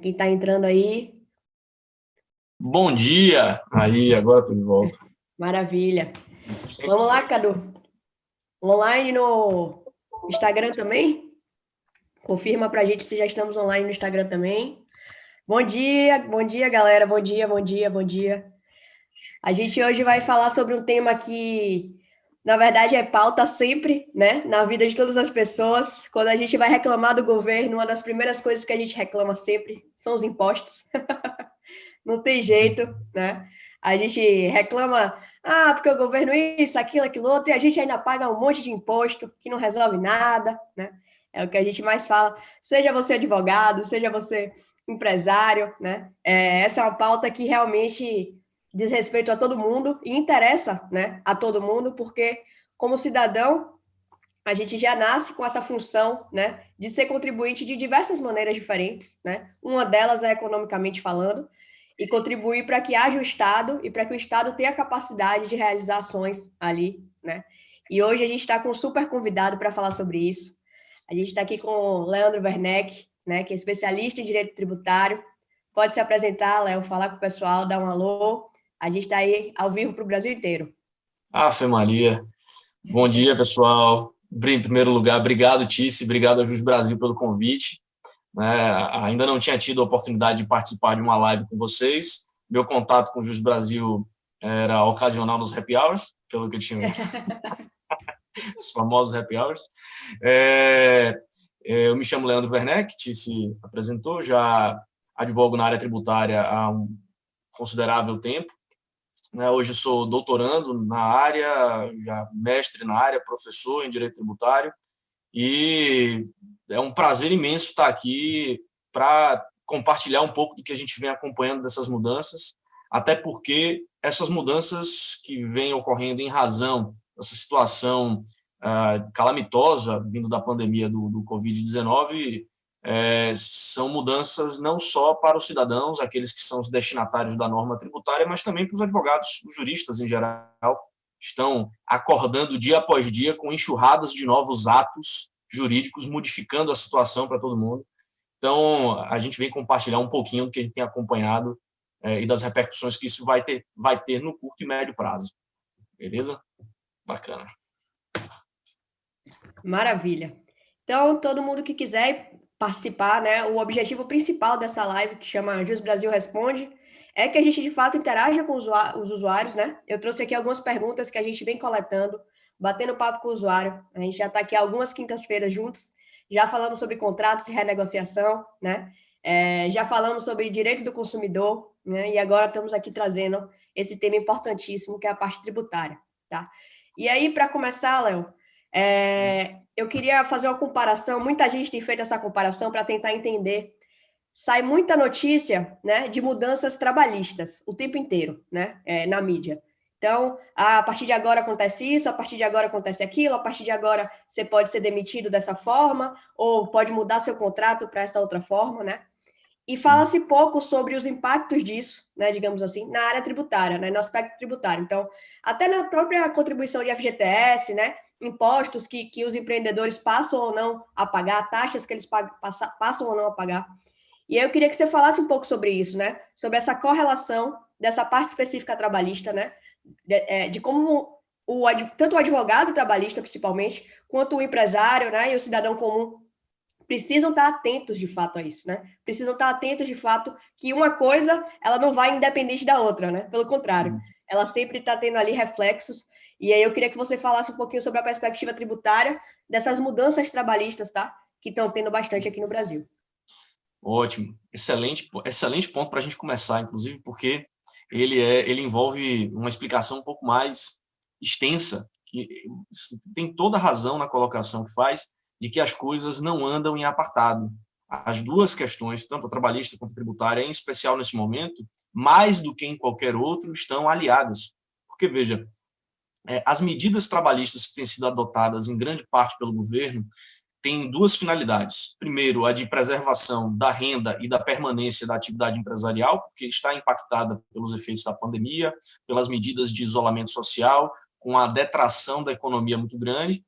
Quem está entrando aí, Bom dia! Aí, agora estou de volta. maravilha. Vamos lá, 100%. Cadu. Online no Instagram também? Confirma pra gente se já estamos online no Instagram também. Bom dia, galera. Bom dia, bom dia, bom dia. A gente hoje vai falar sobre um tema que, na verdade, é pauta sempre, né? Na vida de todas as pessoas. Quando a gente vai reclamar do governo, uma das primeiras coisas que a gente reclama sempre são os impostos. Não tem jeito, né? A gente reclama, porque o governo isso, aquilo outro, e a gente ainda paga um monte de imposto que não resolve nada, né? É o que a gente mais fala. Seja você advogado, seja você empresário, né? Essa é uma pauta que realmente diz respeito a todo mundo e interessa, né, a todo mundo, porque como cidadão a gente já nasce com essa função, né, de ser contribuinte de diversas maneiras diferentes, né? Uma delas é economicamente falando, e contribuir para que haja o Estado e para que o Estado tenha a capacidade de realizar ações ali, né? E hoje a gente está com um super convidado para falar sobre isso. A gente está aqui com o Leandro Werneck, né, que é especialista em direito tributário. Pode se apresentar, Léo, falar com o pessoal, dar um alô. A gente está aí ao vivo para o Brasil inteiro. Ave Maria. Bom dia, pessoal. Em primeiro lugar, obrigado, Tice, obrigado a Jus Brasil pelo convite. Né? Ainda não tinha tido a oportunidade de participar de uma live com vocês. Meu contato com o Jus Brasil era ocasional nos happy hours, pelo que eu tinha, os famosos happy hours. É, eu me chamo Leandro Werneck, Tice apresentou, já advogo na área tributária há um considerável tempo. Né? Hoje sou doutorando na área, já mestre na área, professor em direito tributário, e é um prazer imenso estar aqui para compartilhar um pouco do que a gente vem acompanhando dessas mudanças, até porque essas mudanças que vêm ocorrendo em razão dessa situação calamitosa vindo da pandemia do Covid-19 são mudanças não só para os cidadãos, aqueles que são os destinatários da norma tributária, mas também para os advogados, os juristas em geral, estão acordando dia após dia com enxurradas de novos atos jurídicos, modificando a situação para todo mundo. Então, a gente vem compartilhar um pouquinho do que a gente tem acompanhado e das repercussões que isso vai ter no curto e médio prazo. Beleza? Bacana. Maravilha. Então, todo mundo que quiser participar, né? O objetivo principal dessa live, que chama Jus Brasil Responde, é que a gente de fato interaja com os usuários, né? Eu trouxe aqui algumas perguntas que a gente vem coletando, batendo papo com o usuário. A gente já está aqui algumas quintas-feiras juntos, já falamos sobre contratos de renegociação, né? Já falamos sobre direito do consumidor, né? E agora estamos aqui trazendo esse tema importantíssimo, que é a parte tributária, tá? E aí, para começar, Léo, eu queria fazer uma comparação, muita gente tem feito essa comparação para tentar entender. Sai muita notícia, né, de mudanças trabalhistas o tempo inteiro, né, na mídia. Então, a partir de agora acontece isso, a partir de agora acontece aquilo, a partir de agora você pode ser demitido dessa forma, ou pode mudar seu contrato para essa outra forma, né? E Sim. fala-se pouco sobre os impactos disso, né, digamos assim, na área tributária, né, no aspecto tributário. Então, até na própria contribuição de FGTS, né, impostos que os empreendedores passam ou não a pagar, taxas que eles passam ou não a pagar. E aí eu queria que você falasse um pouco sobre isso, né, sobre essa correlação dessa parte específica trabalhista, né, de como tanto o advogado trabalhista, principalmente, quanto o empresário, né, e o cidadão comum precisam estar atentos de fato a isso, né? Precisam estar atentos de fato que uma coisa ela não vai independente da outra, né? Pelo contrário, ela sempre está tendo ali reflexos. E aí eu queria que você falasse um pouquinho sobre a perspectiva tributária dessas mudanças trabalhistas, tá? Que estão tendo bastante aqui no Brasil. Ótimo, excelente ponto para a gente começar, inclusive, porque ele envolve uma explicação um pouco mais extensa, que tem toda a razão na colocação que faz, de que as coisas não andam em apartado. As duas questões, tanto a trabalhista quanto a tributária, em especial nesse momento, mais do que em qualquer outro, estão aliadas. Porque, veja, as medidas trabalhistas que têm sido adotadas em grande parte pelo governo tem duas finalidades. Primeiro, a de preservação da renda e da permanência da atividade empresarial, porque está impactada pelos efeitos da pandemia, pelas medidas de isolamento social, com a detração da economia muito grande.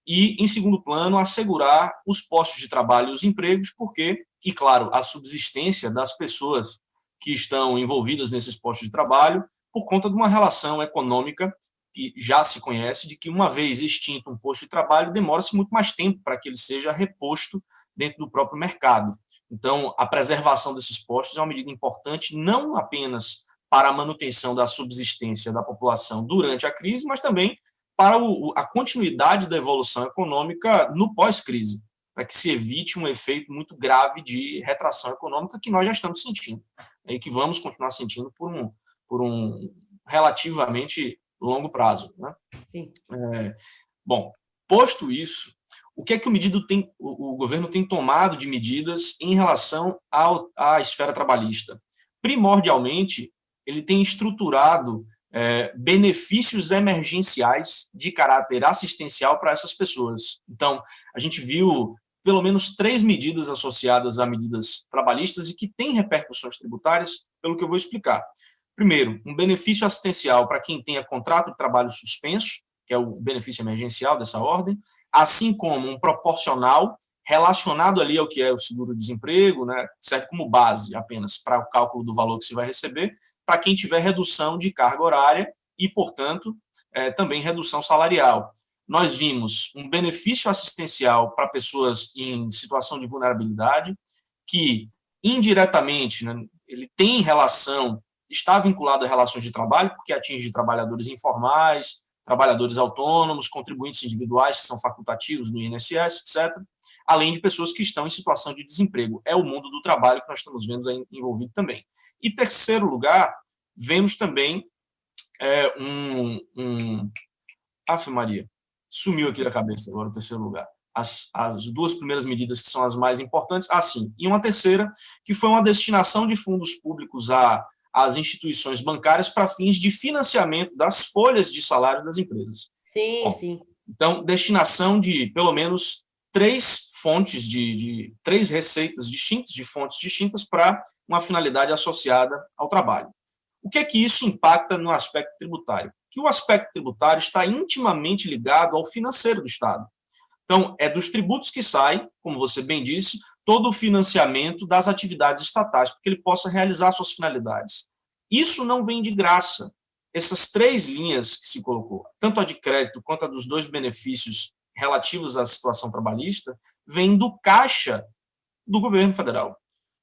E, em segundo plano, assegurar os postos de trabalho e os empregos, porque e, claro, a subsistência das pessoas que estão envolvidas nesses postos de trabalho, por conta de uma relação econômica que já se conhece, de que uma vez extinto um posto de trabalho, demora-se muito mais tempo para que ele seja reposto dentro do próprio mercado. Então, a preservação desses postos é uma medida importante, não apenas para a manutenção da subsistência da população durante a crise, mas também para a continuidade da evolução econômica no pós-crise, para que se evite um efeito muito grave de retração econômica que nós já estamos sentindo, e que vamos continuar sentindo por um relativamente longo prazo. Né? Sim. Bom, posto isso, o que é que o governo tem tomado de medidas em relação à esfera trabalhista? Primordialmente, ele tem estruturado benefícios emergenciais de caráter assistencial para essas pessoas. Então, a gente viu pelo menos 3 medidas associadas a medidas trabalhistas e que têm repercussões tributárias, pelo que eu vou explicar. Primeiro, um benefício assistencial para quem tenha contrato de trabalho suspenso, que é o benefício emergencial dessa ordem, assim como um proporcional relacionado ali ao que é o seguro-desemprego, né, serve como base apenas para o cálculo do valor que se vai receber, para quem tiver redução de carga horária e, portanto, também redução salarial. Nós vimos um benefício assistencial para pessoas em situação de vulnerabilidade, que indiretamente, né, ele tem relação, está vinculado a relações de trabalho, porque atinge trabalhadores informais, trabalhadores autônomos, contribuintes individuais que são facultativos no INSS, etc., além de pessoas que estão em situação de desemprego. É o mundo do trabalho que nós estamos vendo aí envolvido também. E, terceiro lugar, vemos também Ave Maria, sumiu aqui da cabeça agora o terceiro lugar. As 2 primeiras medidas que são as mais importantes, sim. E uma terceira, que foi uma destinação de fundos públicos às instituições bancárias para fins de financiamento das folhas de salário das empresas. Sim, bom, sim. Então, destinação de pelo menos 3 fontes de 3 receitas distintas, de fontes distintas para uma finalidade associada ao trabalho. O que é que isso impacta no aspecto tributário? Que o aspecto tributário está intimamente ligado ao financeiro do Estado. Então, é dos tributos que sai, como você bem disse, todo o financiamento das atividades estatais, para que ele possa realizar suas finalidades. Isso não vem de graça. Essas 3 linhas que se colocou, tanto a de crédito quanto a dos 2 benefícios relativos à situação trabalhista, vêm do caixa do governo federal.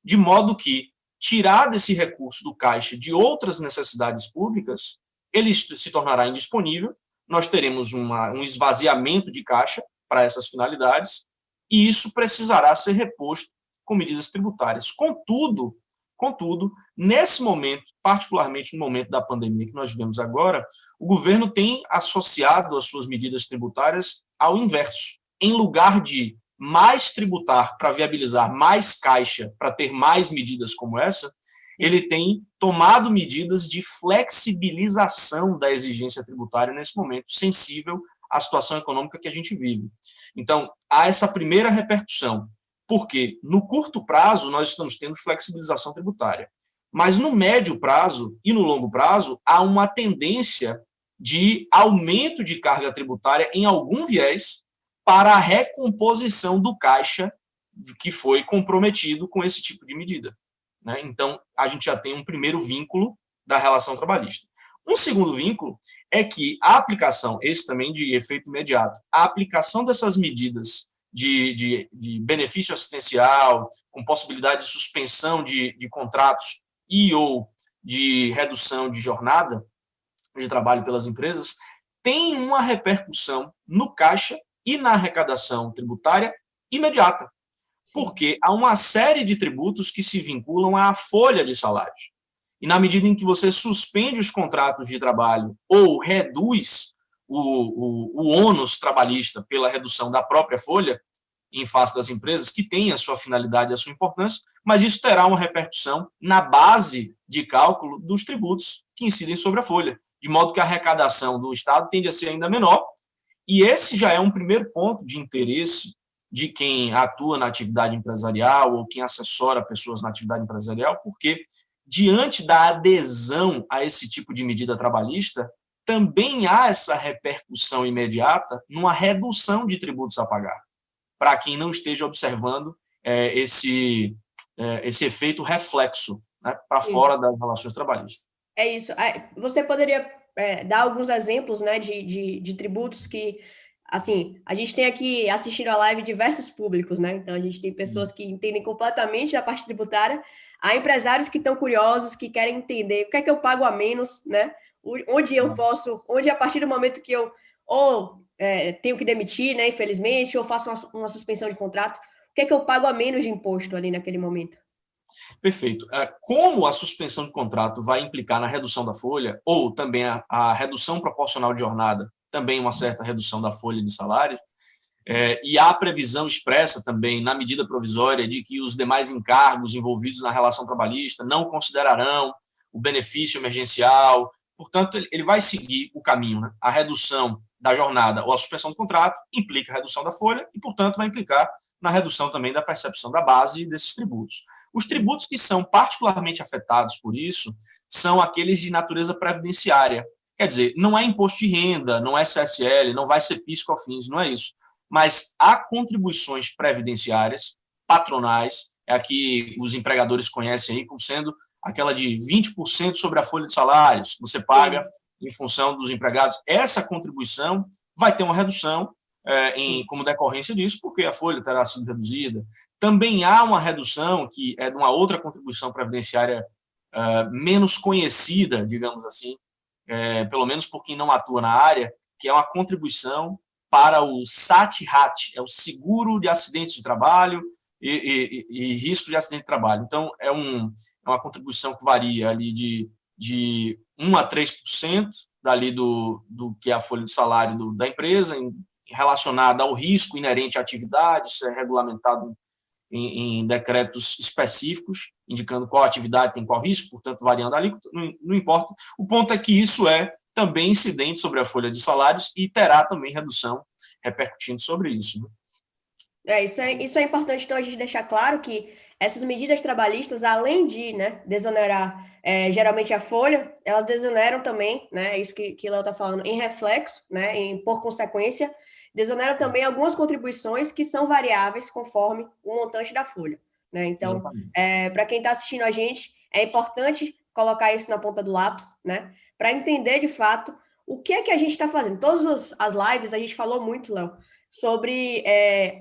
De modo que, tirar desse recurso do caixa de outras necessidades públicas, ele se tornará indisponível, nós teremos um esvaziamento de caixa para essas finalidades, e isso precisará ser reposto com medidas tributárias. Contudo, nesse momento, particularmente no momento da pandemia que nós vivemos agora, o governo tem associado as suas medidas tributárias ao inverso. Em lugar de mais tributar para viabilizar mais caixa, para ter mais medidas como essa, ele tem tomado medidas de flexibilização da exigência tributária nesse momento, sensível à situação econômica que a gente vive. Então, há essa primeira repercussão, porque no curto prazo nós estamos tendo flexibilização tributária, mas no médio prazo e no longo prazo há uma tendência de aumento de carga tributária em algum viés para a recomposição do caixa que foi comprometido com esse tipo de medida. Né? Então, a gente já tem um primeiro vínculo da relação trabalhista. Um segundo vínculo é que a aplicação, esse também de efeito imediato, a aplicação dessas medidas de benefício assistencial, com possibilidade de suspensão de contratos e ou de redução de jornada de trabalho pelas empresas, tem uma repercussão no caixa e na arrecadação tributária imediata, porque há uma série de tributos que se vinculam à folha de salários. E na medida em que você suspende os contratos de trabalho ou reduz o ônus trabalhista pela redução da própria folha, em face das empresas, que tem a sua finalidade e a sua importância, mas isso terá uma repercussão na base de cálculo dos tributos que incidem sobre a folha, de modo que a arrecadação do Estado tende a ser ainda menor, e esse já é um primeiro ponto de interesse de quem atua na atividade empresarial ou quem assessora pessoas na atividade empresarial, porque diante da adesão a esse tipo de medida trabalhista, também há essa repercussão imediata numa redução de tributos a pagar, para quem não esteja observando esse efeito reflexo, né, para fora das relações trabalhistas. É isso. Você poderia dar alguns exemplos, né, de tributos que, assim, a gente tem aqui assistindo a live diversos públicos, né? Então a gente tem pessoas que entendem completamente a parte tributária, há empresários que estão curiosos, que querem entender o que é que eu pago a menos, né? Onde eu posso, onde a partir do momento que eu tenho que demitir, né, infelizmente, ou faço uma suspensão de contrato, o que é que eu pago a menos de imposto ali naquele momento? Perfeito. Como a suspensão de contrato vai implicar na redução da folha, ou também a redução proporcional de jornada, também uma certa redução da folha de salário, e há previsão expressa também na medida provisória de que os demais encargos envolvidos na relação trabalhista não considerarão o benefício emergencial. Portanto, ele vai seguir o caminho, né? A redução da jornada ou a suspensão do contrato implica a redução da folha e, portanto, vai implicar na redução também da percepção da base desses tributos. Os tributos que são particularmente afetados por isso são aqueles de natureza previdenciária. Quer dizer, não é imposto de renda, não é CSL, não vai ser PIS, COFINS, não é isso. Mas há contribuições previdenciárias, patronais, é a que os empregadores conhecem aí como sendo aquela de 20% sobre a folha de salários, que você paga em função dos empregados. Essa contribuição vai ter uma redução como decorrência disso, porque a folha terá sido reduzida. Também há uma redução que é de uma outra contribuição previdenciária menos conhecida, digamos assim, pelo menos por quem não atua na área, que é uma contribuição para o SAT-RAT, é o Seguro de Acidentes de Trabalho e Risco de Acidente de Trabalho. Então, é uma contribuição que varia ali de 1 a 3% dali do que é a folha de salário da empresa, relacionada ao risco inerente à atividade, isso é regulamentado em decretos específicos, indicando qual atividade tem qual risco, portanto, variando ali, não importa. O ponto é que isso é também incidente sobre a folha de salários e terá também redução repercutindo sobre isso. Né? Isso é importante, então, a gente deixar claro que essas medidas trabalhistas, além de, né, desonerar geralmente a folha, elas desoneram também, né, isso que Léo está falando, em reflexo, né, por consequência, desoneram também algumas contribuições que são variáveis conforme o montante da folha. Né? Então, para quem está assistindo a gente, é importante colocar isso na ponta do lápis, né, para entender de fato o que é que a gente está fazendo. Todas as lives a gente falou muito, Léo, sobre,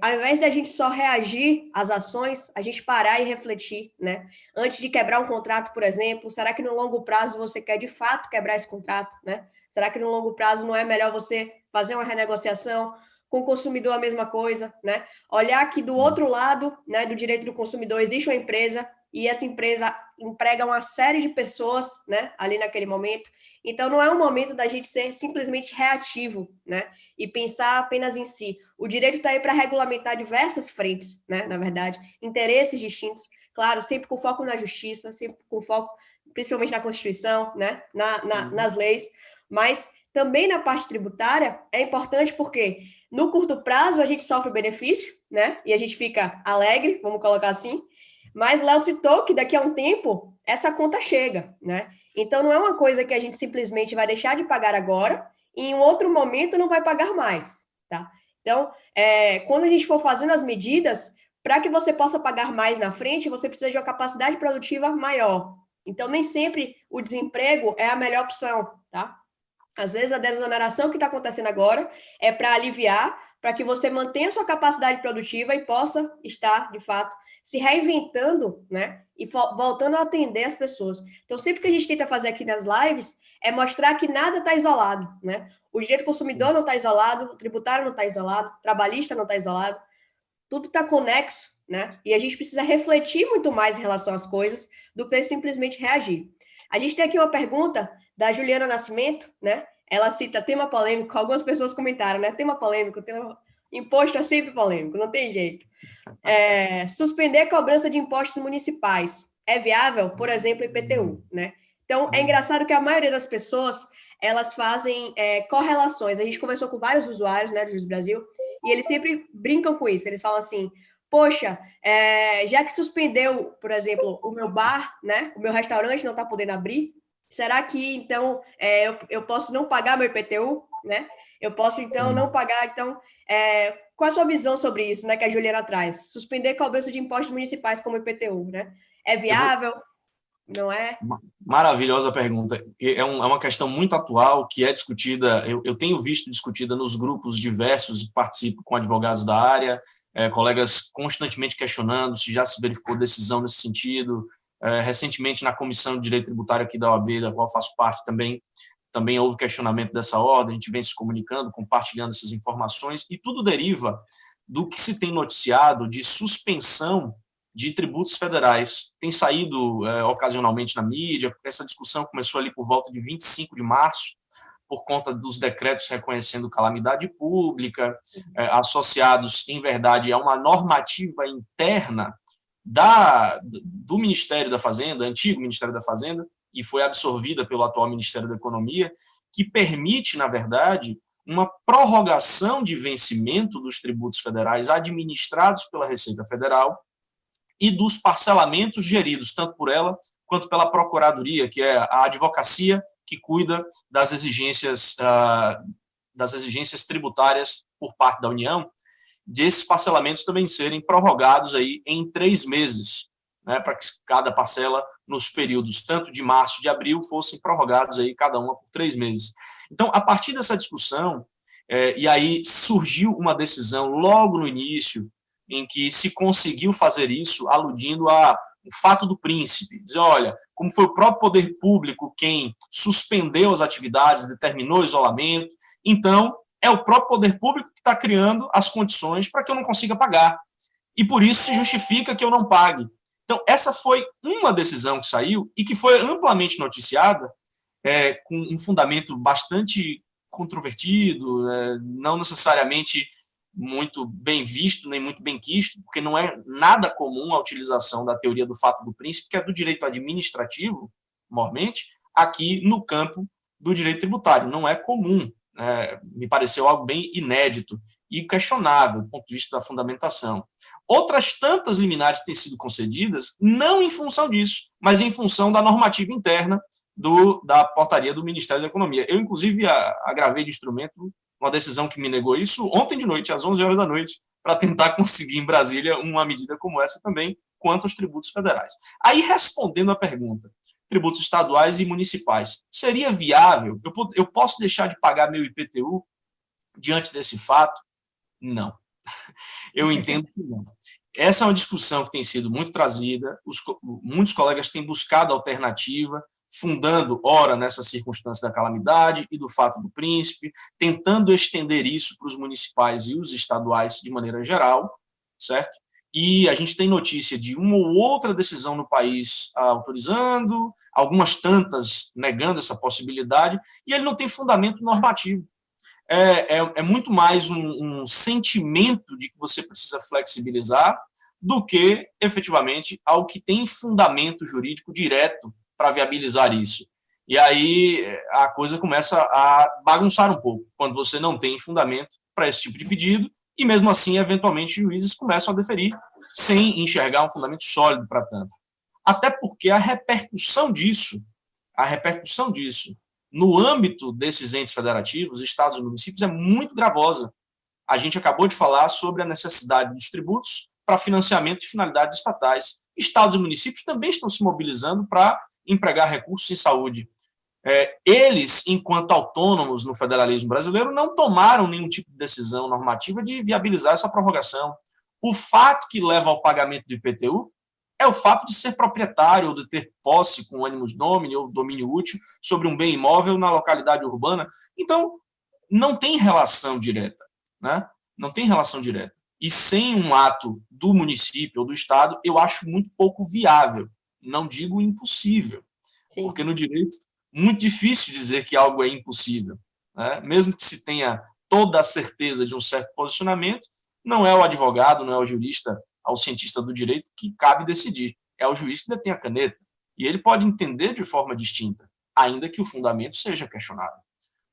ao invés de a gente só reagir às ações, a gente parar e refletir, né? Antes de quebrar um contrato, por exemplo, será que no longo prazo você quer de fato quebrar esse contrato, né? Será que no longo prazo não é melhor você fazer uma renegociação? Com o consumidor a mesma coisa, né? Olhar que do outro lado, né, do direito do consumidor, existe uma empresa e essa empresa emprega uma série de pessoas, né, ali naquele momento. Então, não é um momento da gente ser simplesmente reativo, né, e pensar apenas em si. O direito está aí para regulamentar diversas frentes, né, na verdade, interesses distintos, claro, sempre com foco na justiça, sempre com foco, principalmente na Constituição, né, nas leis, mas também na parte tributária é importante porque no curto prazo a gente sofre benefício, né, e a gente fica alegre, vamos colocar assim, mas Léo citou que daqui a um tempo essa conta chega, né? Então não é uma coisa que a gente simplesmente vai deixar de pagar agora e em um outro momento não vai pagar mais, tá? Então, quando a gente for fazendo as medidas, para que você possa pagar mais na frente, você precisa de uma capacidade produtiva maior. Então, nem sempre o desemprego é a melhor opção, tá? Às vezes a desoneração que está acontecendo agora é para aliviar, para que você mantenha sua capacidade produtiva e possa estar, de fato, se reinventando, né? E voltando a atender as pessoas. Então, sempre que a gente tenta fazer aqui nas lives, é mostrar que nada está isolado, né? O direito do consumidor não está isolado, o tributário não está isolado, o trabalhista não está isolado, tudo está conexo, né? E a gente precisa refletir muito mais em relação às coisas do que simplesmente reagir. A gente tem aqui uma pergunta da Juliana Nascimento, né? Ela cita tema polêmico, algumas pessoas comentaram, né? Tema polêmico, imposto é sempre polêmico, não tem jeito. Suspender a cobrança de impostos municipais é viável? Por exemplo, IPTU, né? Então, é engraçado que a maioria das pessoas, elas fazem correlações. A gente conversou com vários usuários, né, do Juiz Brasil, e eles sempre brincam com isso. Eles falam assim, poxa, já que suspendeu, por exemplo, o meu bar, né, o meu restaurante não está podendo abrir, será que, então, eu posso não pagar meu IPTU, né? Eu posso, então, não pagar. Então, qual a sua visão sobre isso, né, que a Juliana traz? Suspender cobrança de impostos municipais como IPTU, né? É viável? Não é? Maravilhosa pergunta. É uma questão muito atual que é discutida, eu tenho visto discutida nos grupos diversos, participo com advogados da área, colegas constantemente questionando se já se verificou decisão nesse sentido. Recentemente, na Comissão de Direito Tributário aqui da OAB, da qual faço parte também houve questionamento dessa ordem, a gente vem se comunicando, compartilhando essas informações, e tudo deriva do que se tem noticiado de suspensão de tributos federais. Tem saído ocasionalmente na mídia, essa discussão começou ali por volta de 25 de março, por conta dos decretos reconhecendo calamidade pública, associados, em verdade, a uma normativa interna do Ministério da Fazenda, antigo Ministério da Fazenda, e foi absorvida pelo atual Ministério da Economia, que permite, na verdade, uma prorrogação de vencimento dos tributos federais administrados pela Receita Federal e dos parcelamentos geridos tanto por ela quanto pela Procuradoria, que é a advocacia que cuida das exigências tributárias por parte da União, desses parcelamentos também serem prorrogados aí em 3 meses, né, para que cada parcela nos períodos tanto de março e de abril fossem prorrogados aí cada uma por 3 meses. Então, a partir dessa discussão, e aí surgiu uma decisão logo no início em que se conseguiu fazer isso aludindo ao fato do príncipe, dizer, olha, como foi o próprio poder público quem suspendeu as atividades, determinou o isolamento, então é o próprio poder público que está criando as condições para que eu não consiga pagar. E por isso se justifica que eu não pague. Então, essa foi uma decisão que saiu e que foi amplamente noticiada, com um fundamento bastante controvertido, não necessariamente muito bem visto, nem muito bem quisto, porque não é nada comum a utilização da teoria do fato do príncipe, que é do direito administrativo, mormente, aqui no campo do direito tributário. Não é comum. Me pareceu algo bem inédito e questionável do ponto de vista da fundamentação. Outras tantas liminares têm sido concedidas não em função disso, mas em função da normativa interna da portaria do Ministério da Economia. Eu, inclusive, agravei de instrumento uma decisão que me negou isso ontem de noite, às 11 horas da noite, para tentar conseguir em Brasília uma medida como essa também, quanto aos tributos federais. Aí, respondendo à pergunta, tributos estaduais e municipais, seria viável? Eu posso deixar de pagar meu IPTU diante desse fato? Não. Eu entendo que não. Essa é uma discussão que tem sido muito trazida, muitos colegas têm buscado alternativa, fundando, ora, nessa circunstância da calamidade e do fato do príncipe, tentando estender isso para os municipais e os estaduais de maneira geral, certo? E a gente tem notícia de uma ou outra decisão no país autorizando, algumas tantas negando essa possibilidade, e ele não tem fundamento normativo. É muito mais um sentimento de que você precisa flexibilizar do que, efetivamente, algo que tem fundamento jurídico direto para viabilizar isso. E aí a coisa começa a bagunçar um pouco, quando você não tem fundamento para esse tipo de pedido, e mesmo assim, eventualmente, juízes começam a deferir sem enxergar um fundamento sólido para tanto. Até porque a repercussão disso no âmbito desses entes federativos, estados e municípios, é muito gravosa. A gente acabou de falar sobre a necessidade dos tributos para financiamento de finalidades estatais. Estados e municípios também estão se mobilizando para empregar recursos em saúde. Eles, enquanto autônomos no federalismo brasileiro, não tomaram nenhum tipo de decisão normativa de viabilizar essa prorrogação. O fato que leva ao pagamento do IPTU é o fato de ser proprietário ou de ter posse com ânimos domini ou domínio útil sobre um bem imóvel na localidade urbana. Então, não tem relação direta, né? Não tem relação direta. E sem um ato do município ou do estado, eu acho muito pouco viável. Não digo impossível, Sim. Porque no direito muito difícil dizer que algo é impossível, né? Mesmo que se tenha toda a certeza de um certo posicionamento, não é o advogado, não é o jurista, ao cientista do direito que cabe decidir. É o juiz que detém a caneta. E ele pode entender de forma distinta, ainda que o fundamento seja questionado,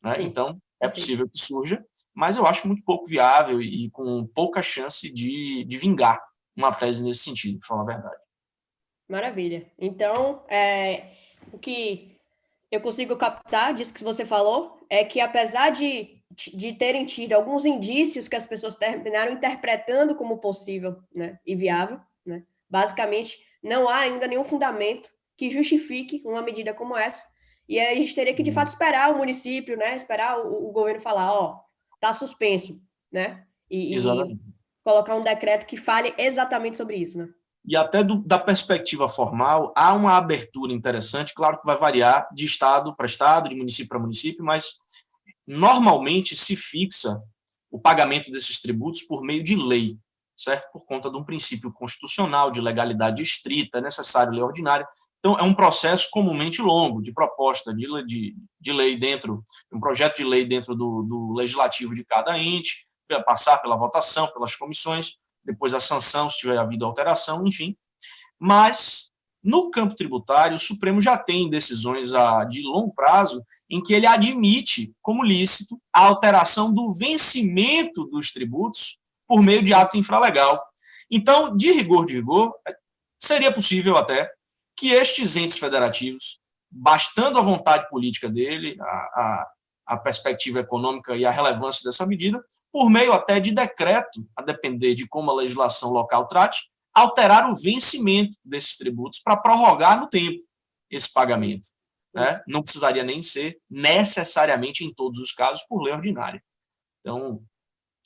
né? Então, é possível que surja, mas eu acho muito pouco viável e com pouca chance de vingar uma tese nesse sentido, para falar a verdade. Maravilha. Então, o que eu consigo captar disso que você falou é que, apesar de de terem tido alguns indícios que as pessoas terminaram interpretando como possível, né, e viável, né? Basicamente, não há ainda nenhum fundamento que justifique uma medida como essa. E a gente teria que, de fato, esperar o município, né, esperar o governo falar, ó, tá suspenso, né? E Exatamente. colocar um decreto que fale exatamente sobre isso, né? E até da perspectiva formal, há uma abertura interessante, claro que vai variar de estado para estado, de município para município, mas normalmente se fixa o pagamento desses tributos por meio de lei, certo? Por conta de um princípio constitucional de legalidade estrita, é necessário lei ordinária. Então, é um processo comumente longo, de proposta de lei dentro, um projeto de lei dentro do legislativo de cada ente, passar pela votação, pelas comissões, depois a sanção, se tiver havido alteração, enfim. Mas, no campo tributário, o Supremo já tem decisões de longo prazo em que ele admite como lícito a alteração do vencimento dos tributos por meio de ato infralegal. Então, de rigor, seria possível até que estes entes federativos, bastando a vontade política dele, a perspectiva econômica e a relevância dessa medida, por meio até de decreto, a depender de como a legislação local trate, alterar o vencimento desses tributos para prorrogar no tempo esse pagamento. Né? Não precisaria nem ser necessariamente em todos os casos por lei ordinária. Então, o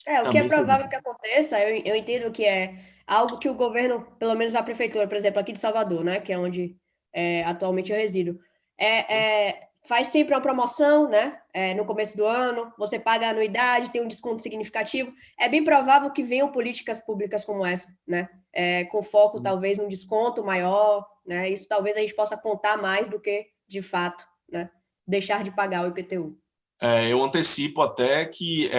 que é também seria. provável que aconteça, eu entendo que é algo que o governo, pelo menos a prefeitura, por exemplo, aqui de Salvador, né, que é onde atualmente eu resido, faz sempre uma promoção, né, no começo do ano, você paga a anuidade, tem um desconto significativo. É bem provável que venham políticas públicas como essa, né, com foco talvez num desconto maior, né, isso talvez a gente possa contar mais do que, de fato, né, deixar de pagar o IPTU. Eu antecipo até que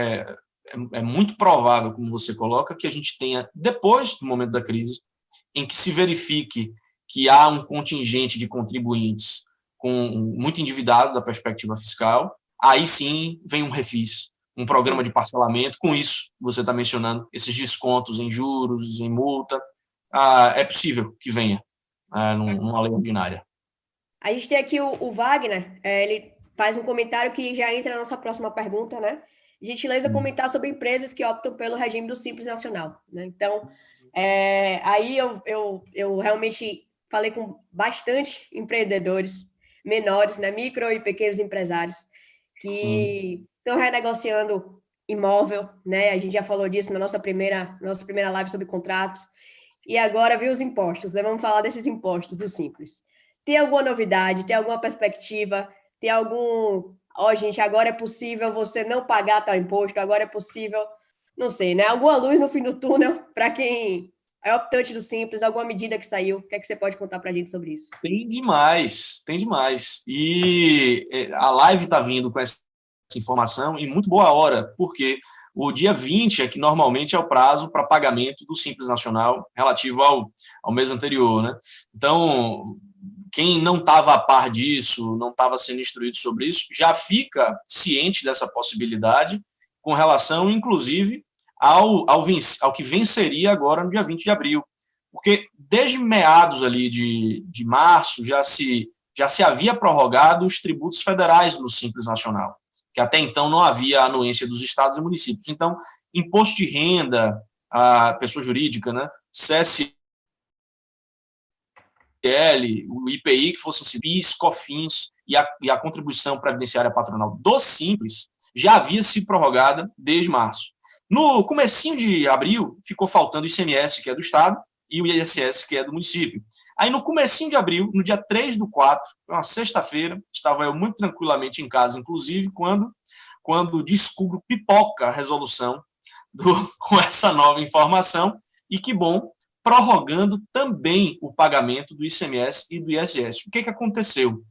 é muito provável, como você coloca, que a gente tenha, depois do momento da crise, em que se verifique que há um contingente de contribuintes muito endividado da perspectiva fiscal, aí sim vem um refis, um programa de parcelamento. Com isso, você está mencionando esses descontos em juros, em multa, é possível que venha numa lei ordinária. A gente tem aqui o Wagner, ele faz um comentário que já entra na nossa próxima pergunta, né? Gentileza comentar sobre empresas que optam pelo regime do Simples Nacional, né? Então, aí eu realmente falei com bastante empreendedores menores, né? Micro e pequenos empresários que estão renegociando imóvel, né? A gente já falou disso na nossa primeira live sobre contratos. E agora vem os impostos, né? Vamos falar desses impostos do Simples. Tem alguma novidade? Tem alguma perspectiva? Tem algum... gente, agora é possível você não pagar tal imposto, agora é possível, não sei, né? Alguma luz no fim do túnel para quem é optante do Simples, alguma medida que saiu? O que é que você pode contar para a gente sobre isso? Tem demais, tem demais. E a live está vindo com essa informação em muito boa hora, porque o dia 20 é que normalmente é o prazo para pagamento do Simples Nacional relativo ao mês anterior, né? Então, quem não estava a par disso, não estava sendo instruído sobre isso, já fica ciente dessa possibilidade com relação, inclusive, ao que venceria agora no dia 20 de abril. Porque desde meados ali de março já se havia prorrogado os tributos federais no Simples Nacional, que até então não havia anuência dos estados e municípios. Então, imposto de renda, a pessoa jurídica, né, CSL, o IPI, que fosse PIS, COFINS e a contribuição previdenciária patronal do Simples, já havia sido prorrogada desde março. No comecinho de abril, ficou faltando o ICMS, que é do estado, e o ISS, que é do município. Aí, no comecinho de abril, no dia 3/4, uma sexta-feira, estava eu muito tranquilamente em casa, inclusive, quando descubro pipoca a resolução com essa nova informação, e que bom, prorrogando também o pagamento do ICMS e do ISS. O que aconteceu?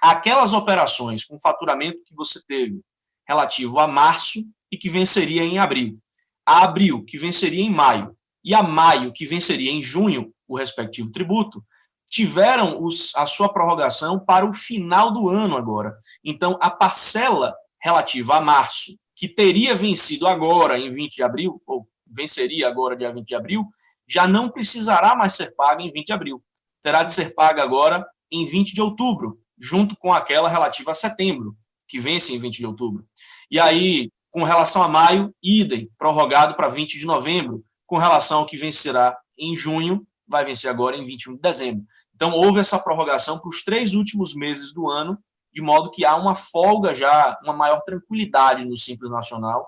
Aquelas operações com faturamento que você teve relativo a março e que venceria em abril, a abril, que venceria em maio, e a maio, que venceria em junho, o respectivo tributo, tiveram a sua prorrogação para o final do ano agora. Então, a parcela relativa a março, que teria vencido agora em 20 de abril, ou venceria agora dia 20 de abril, já não precisará mais ser paga em 20 de abril. Terá de ser paga agora em 20 de outubro, junto com aquela relativa a setembro, que vence em 20 de outubro. E aí, Com relação a maio, idem, prorrogado para 20 de novembro. Com relação ao que vencerá em junho, vai vencer agora em 21 de dezembro. Então, houve essa prorrogação para os 3 últimos meses do ano, de modo que há uma folga já, uma maior tranquilidade no Simples Nacional,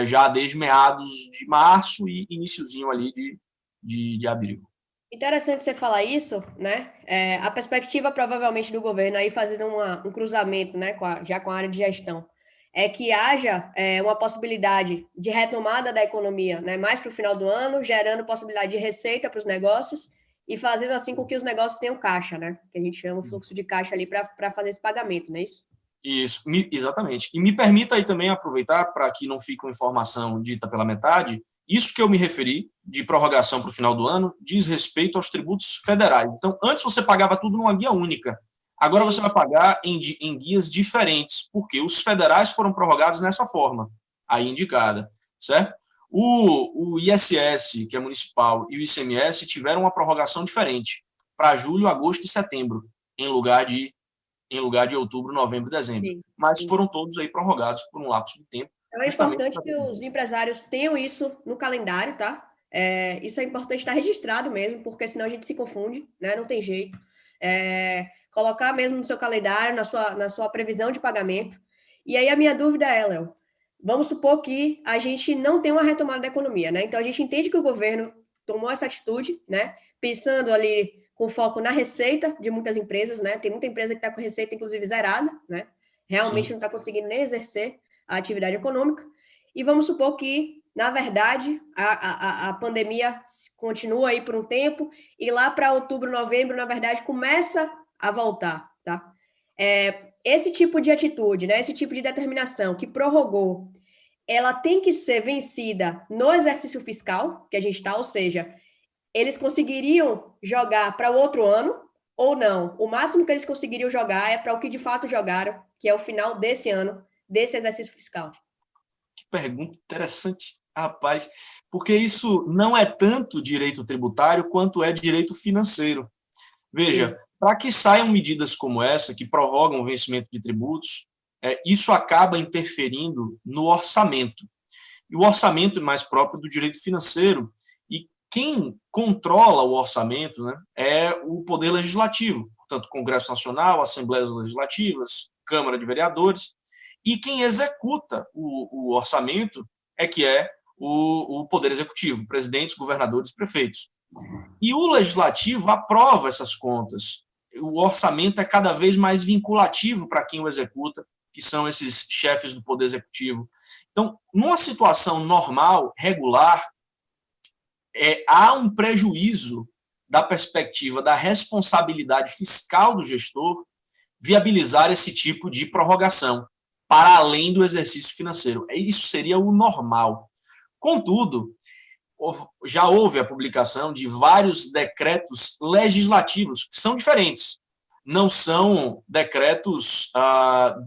já desde meados de março e iniciozinho ali de abril. Interessante você falar isso, né? A perspectiva, provavelmente, do governo, aí fazendo um cruzamento, né, já com a área de gestão, é que haja uma possibilidade de retomada da economia, né, mais para o final do ano, gerando possibilidade de receita para os negócios e fazendo assim com que os negócios tenham caixa, né? Que a gente chama o fluxo de caixa ali para fazer esse pagamento, não é isso? Isso, exatamente. E me permita aí também aproveitar, para que não fique uma informação dita pela metade, isso que eu me referi, de prorrogação para o final do ano, diz respeito aos tributos federais. Então, antes você pagava tudo numa guia única. Agora você vai pagar em guias diferentes, porque os federais foram prorrogados nessa forma, aí indicada, certo? O ISS, que é municipal, e o ICMS tiveram uma prorrogação diferente, para julho, agosto e setembro, em lugar de outubro, novembro e dezembro. Sim, Mas sim. foram todos aí prorrogados por um lapso de tempo. Então, é importante que os empresários tenham isso no calendário, tá? Isso é importante estar registrado mesmo, porque senão a gente se confunde, né? Não tem jeito. Colocar mesmo no seu calendário, na sua previsão de pagamento. E aí a minha dúvida é, Léo, vamos supor que a gente não tem uma retomada da economia, né? Então a gente entende que o governo tomou essa atitude, né? Pensando ali com foco na receita de muitas empresas, né? Tem muita empresa que está com receita, inclusive, zerada, né? Realmente Sim. não está conseguindo nem exercer a atividade econômica. E vamos supor que, na verdade, a pandemia continua aí por um tempo e lá para outubro, novembro, na verdade, começa a voltar, tá? Esse tipo de atitude, né, esse tipo de determinação que prorrogou, ela tem que ser vencida no exercício fiscal que a gente está, ou seja, eles conseguiriam jogar para o outro ano ou não. O máximo que eles conseguiriam jogar é para o que de fato jogaram, que é o final desse ano, desse exercício fiscal. Que pergunta interessante, rapaz, porque isso não é tanto direito tributário quanto é direito financeiro. Veja, para que saiam medidas como essa, que prorrogam o vencimento de tributos, isso acaba interferindo no orçamento. E o orçamento é mais próprio do direito financeiro. E quem controla o orçamento, né, é o Poder Legislativo, portanto, Congresso Nacional, Assembleias Legislativas, Câmara de Vereadores, e quem executa o orçamento é o Poder Executivo, presidentes, governadores, prefeitos. E o Legislativo aprova essas contas. O orçamento é cada vez mais vinculativo para quem o executa, que são esses chefes do Poder Executivo. Então, numa situação normal, regular, há um prejuízo da perspectiva da responsabilidade fiscal do gestor viabilizar esse tipo de prorrogação, para além do exercício financeiro. Isso seria o normal. Contudo, já houve a publicação de vários decretos legislativos que são diferentes. Não são decretos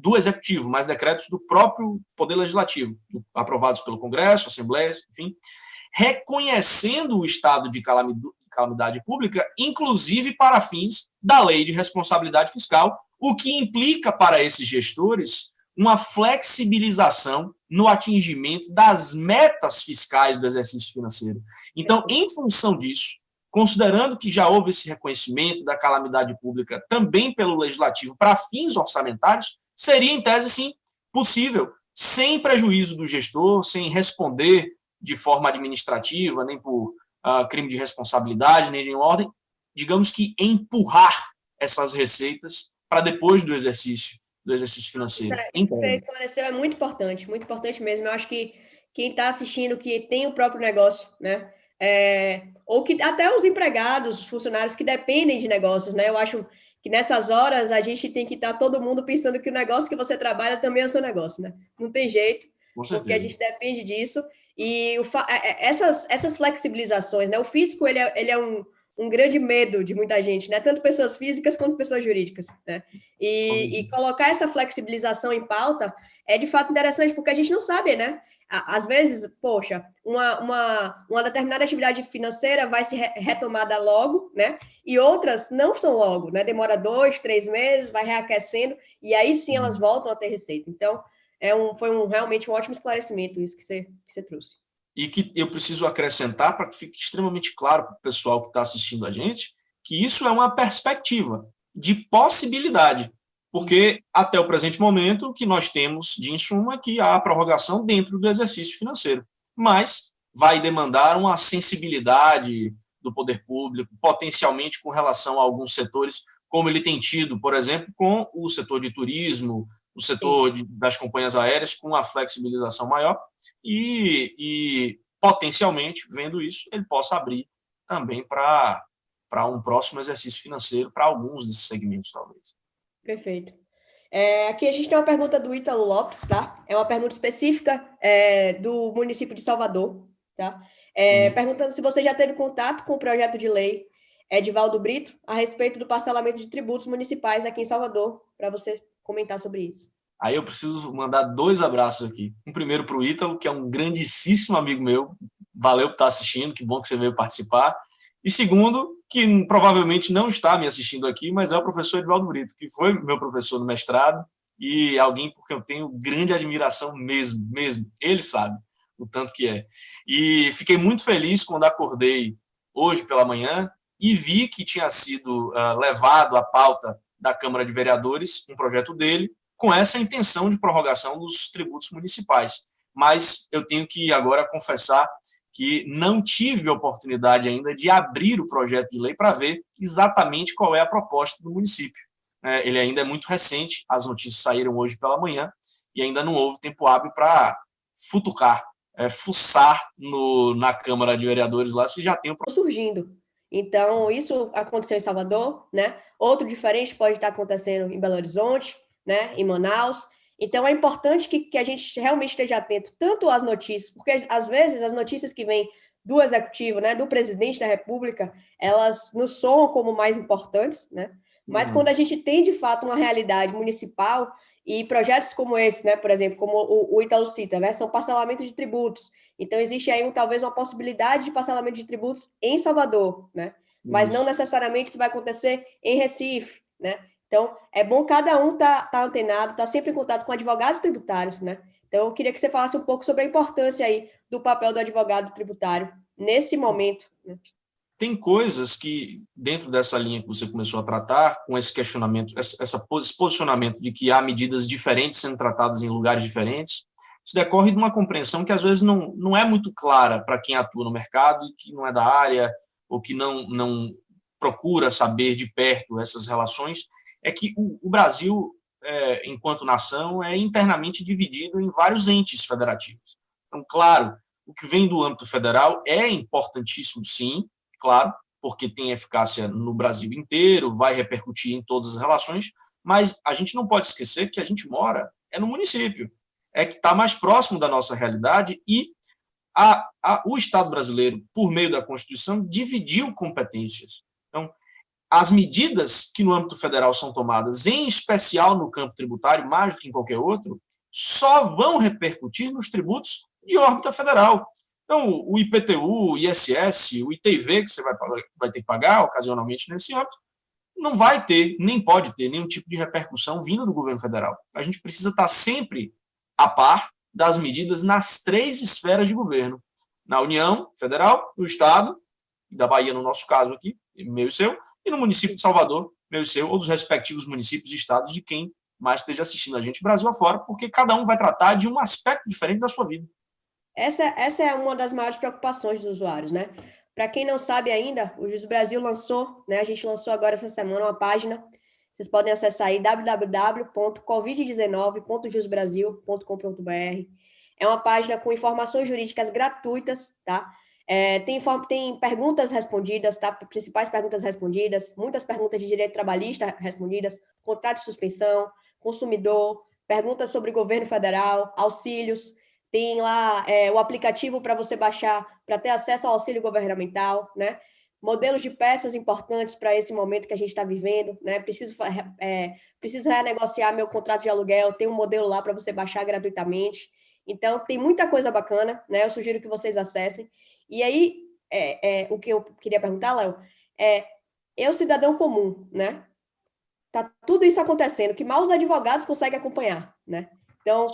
do Executivo, mas decretos do próprio Poder Legislativo, aprovados pelo Congresso, Assembleias, enfim, reconhecendo o estado de calamidade pública, inclusive para fins da Lei de Responsabilidade Fiscal, o que implica para esses gestores uma flexibilização no atingimento das metas fiscais do exercício financeiro. Então, em função disso, considerando que já houve esse reconhecimento da calamidade pública também pelo Legislativo para fins orçamentários, seria, em tese, sim, possível, sem prejuízo do gestor, sem responder de forma administrativa, nem por crime de responsabilidade, nem de ordem, digamos que empurrar essas receitas para depois do exercício financeiro. O que você esclareceu é muito importante mesmo. Eu acho que quem está assistindo que tem o próprio negócio, né? Ou que até os empregados, funcionários que dependem de negócios, né? Eu acho que nessas horas a gente tem que estar todo mundo pensando que o negócio que você trabalha também é o seu negócio, né? Não tem jeito, porque a gente depende disso. E essas flexibilizações, né? O físico, ele é um grande medo de muita gente, né? Tanto pessoas físicas quanto pessoas jurídicas, né? E colocar essa flexibilização em pauta é de fato interessante, porque a gente não sabe, né? Às vezes, poxa, uma determinada atividade financeira vai ser retomada logo, né? E outras não são logo, né? Demora 2, 3 meses, vai reaquecendo, e aí sim elas voltam a ter receita. Então, Foi realmente um ótimo esclarecimento isso que você trouxe. E que eu preciso acrescentar para que fique extremamente claro para o pessoal que está assistindo a gente, que isso é uma perspectiva de possibilidade, porque até o presente momento o que nós temos de insumo é que há a prorrogação dentro do exercício financeiro, mas vai demandar uma sensibilidade do poder público, potencialmente com relação a alguns setores, como ele tem tido, por exemplo, com o setor de turismo, o setor das companhias aéreas, com a flexibilização maior, e potencialmente, vendo isso, ele possa abrir também para um próximo exercício financeiro para alguns desses segmentos, talvez. Perfeito. Aqui a gente tem uma pergunta do Ítalo Lopes, tá? É uma pergunta específica do município de Salvador, tá? Perguntando se você já teve contato com o projeto de lei Edivaldo Brito a respeito do parcelamento de tributos municipais aqui em Salvador, para você comentar sobre isso. Aí eu preciso mandar 2 abraços aqui. Um primeiro para o Ítalo, que é um grandíssimo amigo meu. Valeu por estar assistindo, que bom que você veio participar. E segundo, que provavelmente não está me assistindo aqui, mas é o professor Edivaldo Brito, que foi meu professor no mestrado e alguém porque eu tenho grande admiração mesmo. Ele sabe o tanto que é. E fiquei muito feliz quando acordei hoje pela manhã e vi que tinha sido levado à pauta da Câmara de Vereadores um projeto dele com essa intenção de prorrogação dos tributos municipais. Mas eu tenho que agora confessar que não tive a oportunidade ainda de abrir o projeto de lei para ver exatamente qual é a proposta do município. Ele ainda é muito recente, as notícias saíram hoje pela manhã e ainda não houve tempo hábil para fuçar na Câmara de Vereadores lá se já tem o projeto. Surgindo. Então, isso aconteceu em Salvador, né? Outro diferente pode estar acontecendo em Belo Horizonte, né? Em Manaus. Então, é importante que a gente realmente esteja atento tanto às notícias, porque às vezes as notícias que vêm do executivo, né, do presidente da República, elas nos soam como mais importantes, né? Mas quando a gente tem de fato uma realidade municipal e projetos como esse, né, por exemplo, como o Ítalo cita, né, são parcelamentos de tributos. Então existe aí talvez uma possibilidade de parcelamento de tributos em Salvador, né? Mas não necessariamente isso vai acontecer em Recife, né? Então, é bom cada um tá antenado, tá sempre em contato com advogados tributários, né? Então, eu queria que você falasse um pouco sobre a importância aí do papel do advogado tributário nesse momento, né? Tem coisas que, dentro dessa linha que você começou a tratar, com esse questionamento, esse posicionamento de que há medidas diferentes sendo tratadas em lugares diferentes, isso decorre de uma compreensão que, às vezes, não é muito clara para quem atua no mercado e que não é da área ou que não procura saber de perto essas relações, é que o Brasil, enquanto nação, é internamente dividido em vários entes federativos. Então, claro, o que vem do âmbito federal é importantíssimo, sim, claro, porque tem eficácia no Brasil inteiro, vai repercutir em todas as relações, mas a gente não pode esquecer que a gente mora no município, que está mais próximo da nossa realidade e o Estado brasileiro, por meio da Constituição, dividiu competências. Então, as medidas que no âmbito federal são tomadas, em especial no campo tributário, mais do que em qualquer outro, só vão repercutir nos tributos de órbita federal. Então, o IPTU, o ISS, o ITV, que você vai ter que pagar ocasionalmente nesse âmbito, não vai ter, nem pode ter, nenhum tipo de repercussão vinda do governo federal. A gente precisa estar sempre a par das medidas nas 3 esferas de governo. Na União Federal, no Estado, da Bahia, no nosso caso aqui, meu e seu, e no município de Salvador, meu e seu, ou dos respectivos municípios e estados de quem mais esteja assistindo a gente, Brasil afora, porque cada um vai tratar de um aspecto diferente da sua vida. Essa é uma das maiores preocupações dos usuários, né? Para quem não sabe ainda, o Jus Brasil lançou, né? A gente lançou agora essa semana uma página. Vocês podem acessar aí www.covid19.jusbrasil.com.br. É uma página com informações jurídicas gratuitas, tá? Tem perguntas respondidas, tá? Principais perguntas respondidas, muitas perguntas de direito trabalhista respondidas, contrato de suspensão, consumidor, perguntas sobre governo federal, auxílios. Tem lá o aplicativo para você baixar, para ter acesso ao auxílio governamental, né? Modelos de peças importantes para esse momento que a gente está vivendo, né? Preciso renegociar meu contrato de aluguel, tem um modelo lá para você baixar gratuitamente. Então, tem muita coisa bacana, né? Eu sugiro que vocês acessem. E aí, o que eu queria perguntar, Léo, eu, cidadão comum, né? Tá tudo isso acontecendo, que mal os advogados conseguem acompanhar, né? Então,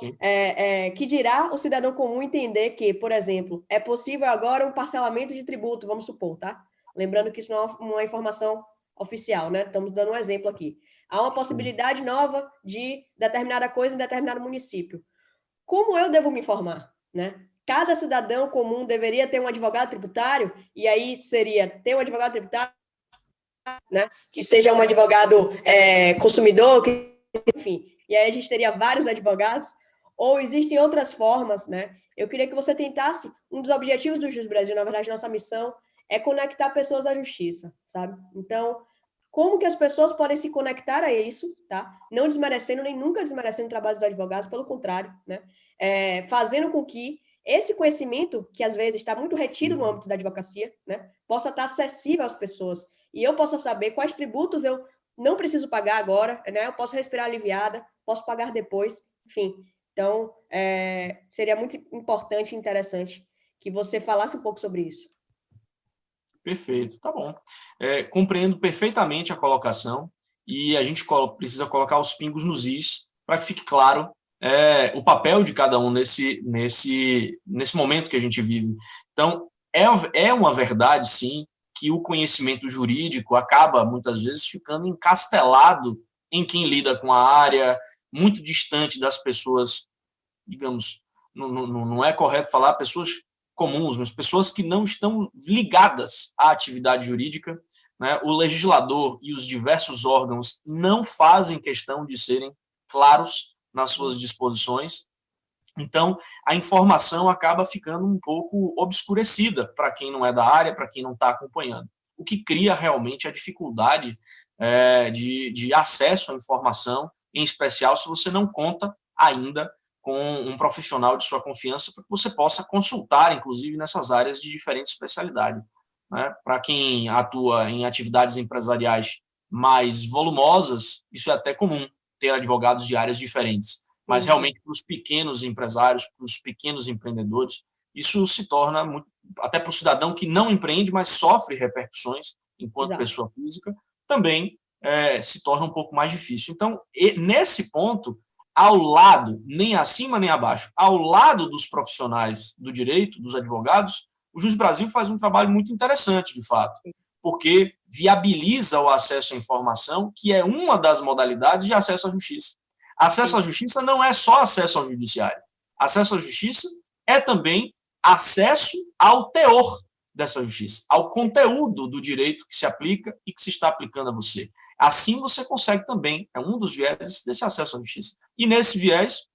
que dirá o cidadão comum entender que, por exemplo, é possível agora um parcelamento de tributo, vamos supor, tá? Lembrando que isso não é uma informação oficial, né? Estamos dando um exemplo aqui. Há uma possibilidade nova de determinada coisa em determinado município. Como eu devo me informar, né? Cada cidadão comum deveria ter um advogado tributário, e aí seria ter um advogado tributário, né? Que seja um advogado consumidor, enfim. E aí a gente teria vários advogados, ou existem outras formas, né? Eu queria que você tentasse, um dos objetivos do Jus Brasil, na verdade, nossa missão é conectar pessoas à justiça, sabe? Então, como que as pessoas podem se conectar a isso, tá? Não desmerecendo, nem nunca desmerecendo o trabalho dos advogados, pelo contrário, né? Fazendo com que esse conhecimento, que às vezes está muito retido no âmbito da advocacia, né? Possa estar acessível às pessoas. E eu possa saber quais tributos eu não preciso pagar agora, né? Eu posso respirar aliviada, posso pagar depois, enfim. Então, seria muito importante e interessante que você falasse um pouco sobre isso. Perfeito, tá bom. Compreendo perfeitamente a colocação e a gente precisa colocar os pingos nos is para que fique claro o papel de cada um nesse momento que a gente vive. Então, é uma verdade, sim, que o conhecimento jurídico acaba, muitas vezes, ficando encastelado em quem lida com a área, muito distante das pessoas, digamos, não é correto falar pessoas comuns, mas pessoas que não estão ligadas à atividade jurídica, né? O legislador e os diversos órgãos não fazem questão de serem claros nas suas disposições. Então, a informação acaba ficando um pouco obscurecida para quem não é da área, para quem não está acompanhando, o que cria realmente a dificuldade de acesso à informação, em especial se você não conta ainda com um profissional de sua confiança para que você possa consultar, inclusive, nessas áreas de diferente especialidade. Né? Para quem atua em atividades empresariais mais volumosas, isso é até comum, ter advogados de áreas diferentes. Mas realmente para os pequenos empresários, para os pequenos empreendedores, isso se torna muito, até para o cidadão que não empreende, mas sofre repercussões enquanto pessoa física, também se torna um pouco mais difícil. Então, nesse ponto, ao lado, nem acima nem abaixo, ao lado dos profissionais do direito, dos advogados, o Jus Brasil faz um trabalho muito interessante, de fato, porque viabiliza o acesso à informação, que é uma das modalidades de acesso à justiça. Acesso à justiça não é só acesso ao judiciário. Acesso à justiça é também acesso ao teor dessa justiça, ao conteúdo do direito que se aplica e que se está aplicando a você. Assim você consegue também, é um dos viés desse acesso à justiça. E nesse viés,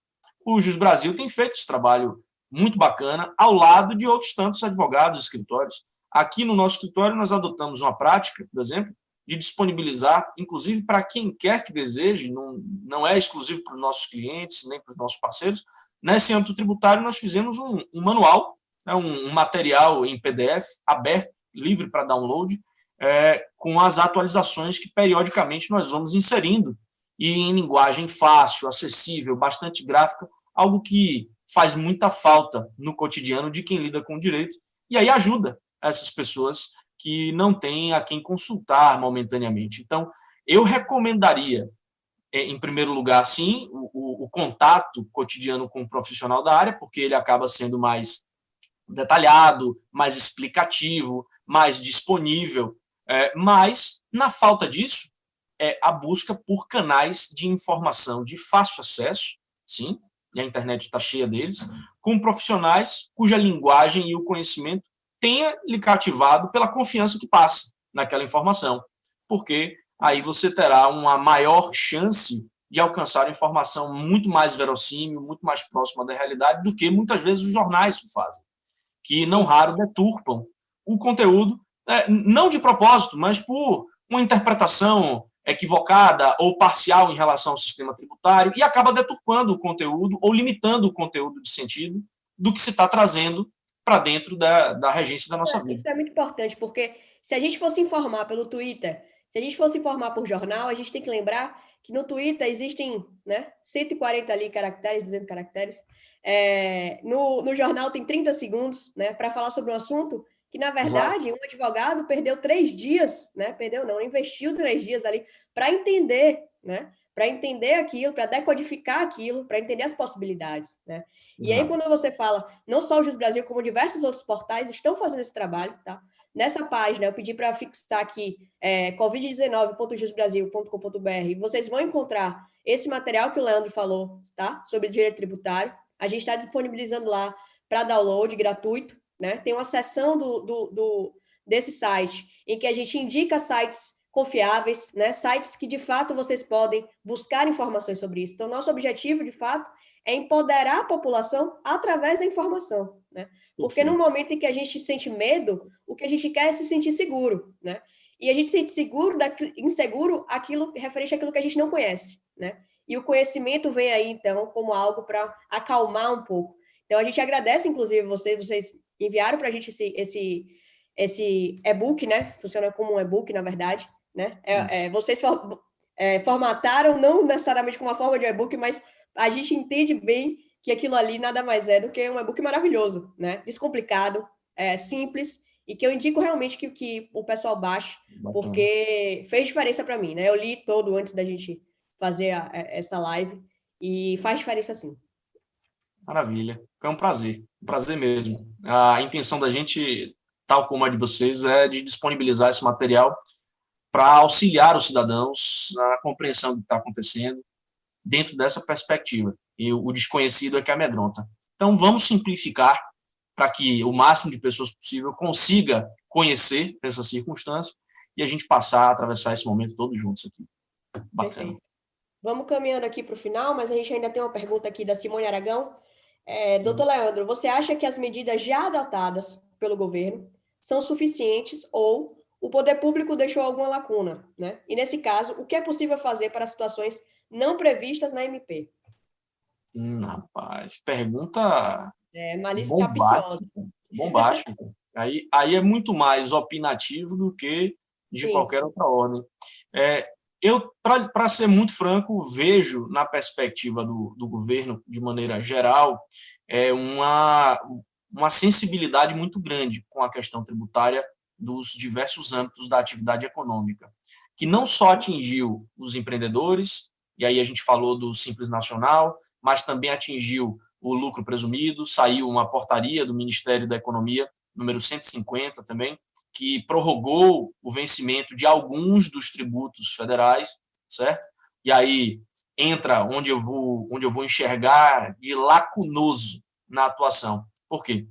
o Jus Brasil tem feito esse trabalho muito bacana, ao lado de outros tantos advogados, escritórios. Aqui no nosso escritório, nós adotamos uma prática, por exemplo, de disponibilizar, inclusive para quem quer que deseje, não é exclusivo para os nossos clientes, nem para os nossos parceiros. Nesse âmbito tributário, nós fizemos um manual, um material em PDF, aberto, livre para download, com as atualizações que periodicamente nós vamos inserindo, e em linguagem fácil, acessível, bastante gráfica, algo que faz muita falta no cotidiano de quem lida com o direito, e aí ajuda essas pessoas que não têm a quem consultar momentaneamente. Então, eu recomendaria, em primeiro lugar, sim, o contato cotidiano com o profissional da área, porque ele acaba sendo mais detalhado, mais explicativo, mais disponível, mas, na falta disso, a busca por canais de informação de fácil acesso, sim, e a internet está cheia deles, com profissionais cuja linguagem e o conhecimento tenha lhe cativado pela confiança que passa naquela informação, porque aí você terá uma maior chance de alcançar informação muito mais verossímil, muito mais próxima da realidade do que muitas vezes os jornais o fazem, que não raro deturpam o conteúdo, não de propósito, mas por uma interpretação equivocada ou parcial em relação ao sistema tributário e acaba deturpando o conteúdo ou limitando o conteúdo de sentido do que se está trazendo para dentro da regência da nossa vida. Isso é muito importante, porque se a gente fosse informar pelo Twitter, se a gente fosse informar por jornal, a gente tem que lembrar que no Twitter existem 140 ali caracteres, 200 caracteres. No jornal tem 30 segundos para falar sobre um assunto que, na verdade, um advogado perdeu 3 dias, investiu 3 dias ali para entender né? Para entender aquilo, para decodificar aquilo, para entender as possibilidades, né? E aí, quando você fala, não só o Jus Brasil, como diversos outros portais estão fazendo esse trabalho, tá? Nessa página, eu pedi para fixar aqui covid19.jusbrasil.com.br. Vocês vão encontrar esse material que o Leandro falou, tá? Sobre direito tributário. A gente está disponibilizando lá para download gratuito, né? Tem uma seção desse site em que a gente indica sites confiáveis, né? Sites que de fato vocês podem buscar informações sobre isso. Então, nosso objetivo, de fato, é empoderar a população através da informação, né? Porque no momento em que a gente sente medo, o que a gente quer é se sentir seguro, né? E a gente se sente inseguro referente àquilo que a gente não conhece, né? E o conhecimento vem aí, então, como algo para acalmar um pouco. Então, a gente agradece, inclusive, vocês enviaram para a gente esse e-book, né? Funciona como um e-book, na verdade, né? Vocês formataram, não necessariamente com uma forma de e-book, mas a gente entende bem que aquilo ali nada mais é do que um e-book maravilhoso, né? Descomplicado, simples, e que eu indico realmente que o pessoal baixe, porque fez diferença para mim, né? Eu li todo antes da gente fazer essa live e faz diferença sim. Maravilha. Foi um prazer mesmo. A intenção da gente, tal como a de vocês, é de disponibilizar esse material para auxiliar os cidadãos na compreensão do que está acontecendo dentro dessa perspectiva. E o desconhecido é que amedronta. Então, vamos simplificar para que o máximo de pessoas possível consiga conhecer essa circunstância e a gente passar a atravessar esse momento todos juntos aqui. Bacana. Perfeito. Vamos caminhando aqui para o final, mas a gente ainda tem uma pergunta aqui da Simone Aragão. Doutor Leandro, você acha que as medidas já adotadas pelo governo são suficientes ou o poder público deixou alguma lacuna, né? E, nesse caso, o que é possível fazer para situações não previstas na MP? Rapaz, pergunta malícia capciosa. Bombástica. Aí é muito mais opinativo do que de qualquer outra ordem. Eu, para ser muito franco, vejo na perspectiva do governo, de maneira geral, uma sensibilidade muito grande com a questão tributária dos diversos âmbitos da atividade econômica, que não só atingiu os empreendedores, e aí a gente falou do Simples Nacional, mas também atingiu o lucro presumido, saiu uma portaria do Ministério da Economia, número 150 também, que prorrogou o vencimento de alguns dos tributos federais, certo? E aí entra onde eu vou enxergar de lacunoso na atuação. Por quê?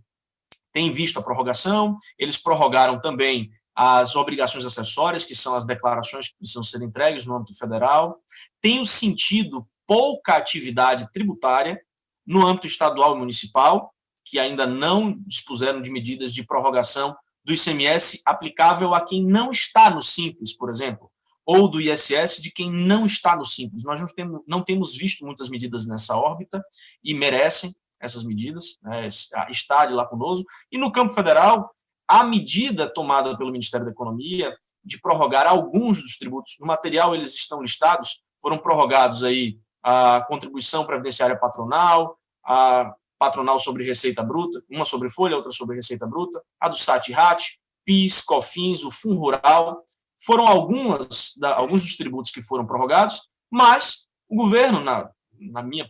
Tem visto a prorrogação, eles prorrogaram também as obrigações acessórias, que são as declarações que precisam ser entregues no âmbito federal. Tenho sentido pouca atividade tributária no âmbito estadual e municipal, que ainda não dispuseram de medidas de prorrogação do ICMS aplicável a quem não está no Simples, por exemplo, ou do ISS de quem não está no Simples. Nós não temos visto muitas medidas nessa órbita e merecem essas medidas, né? Está de lacunoso. E no campo federal, a medida tomada pelo Ministério da Economia de prorrogar alguns dos tributos, no material eles estão listados, foram prorrogados aí a contribuição previdenciária patronal, a patronal sobre receita bruta, uma sobre folha, outra sobre receita bruta, a do SAT-RAT, PIS, COFINS, o Fundo Rural, foram alguns dos tributos que foram prorrogados, mas o governo, na minha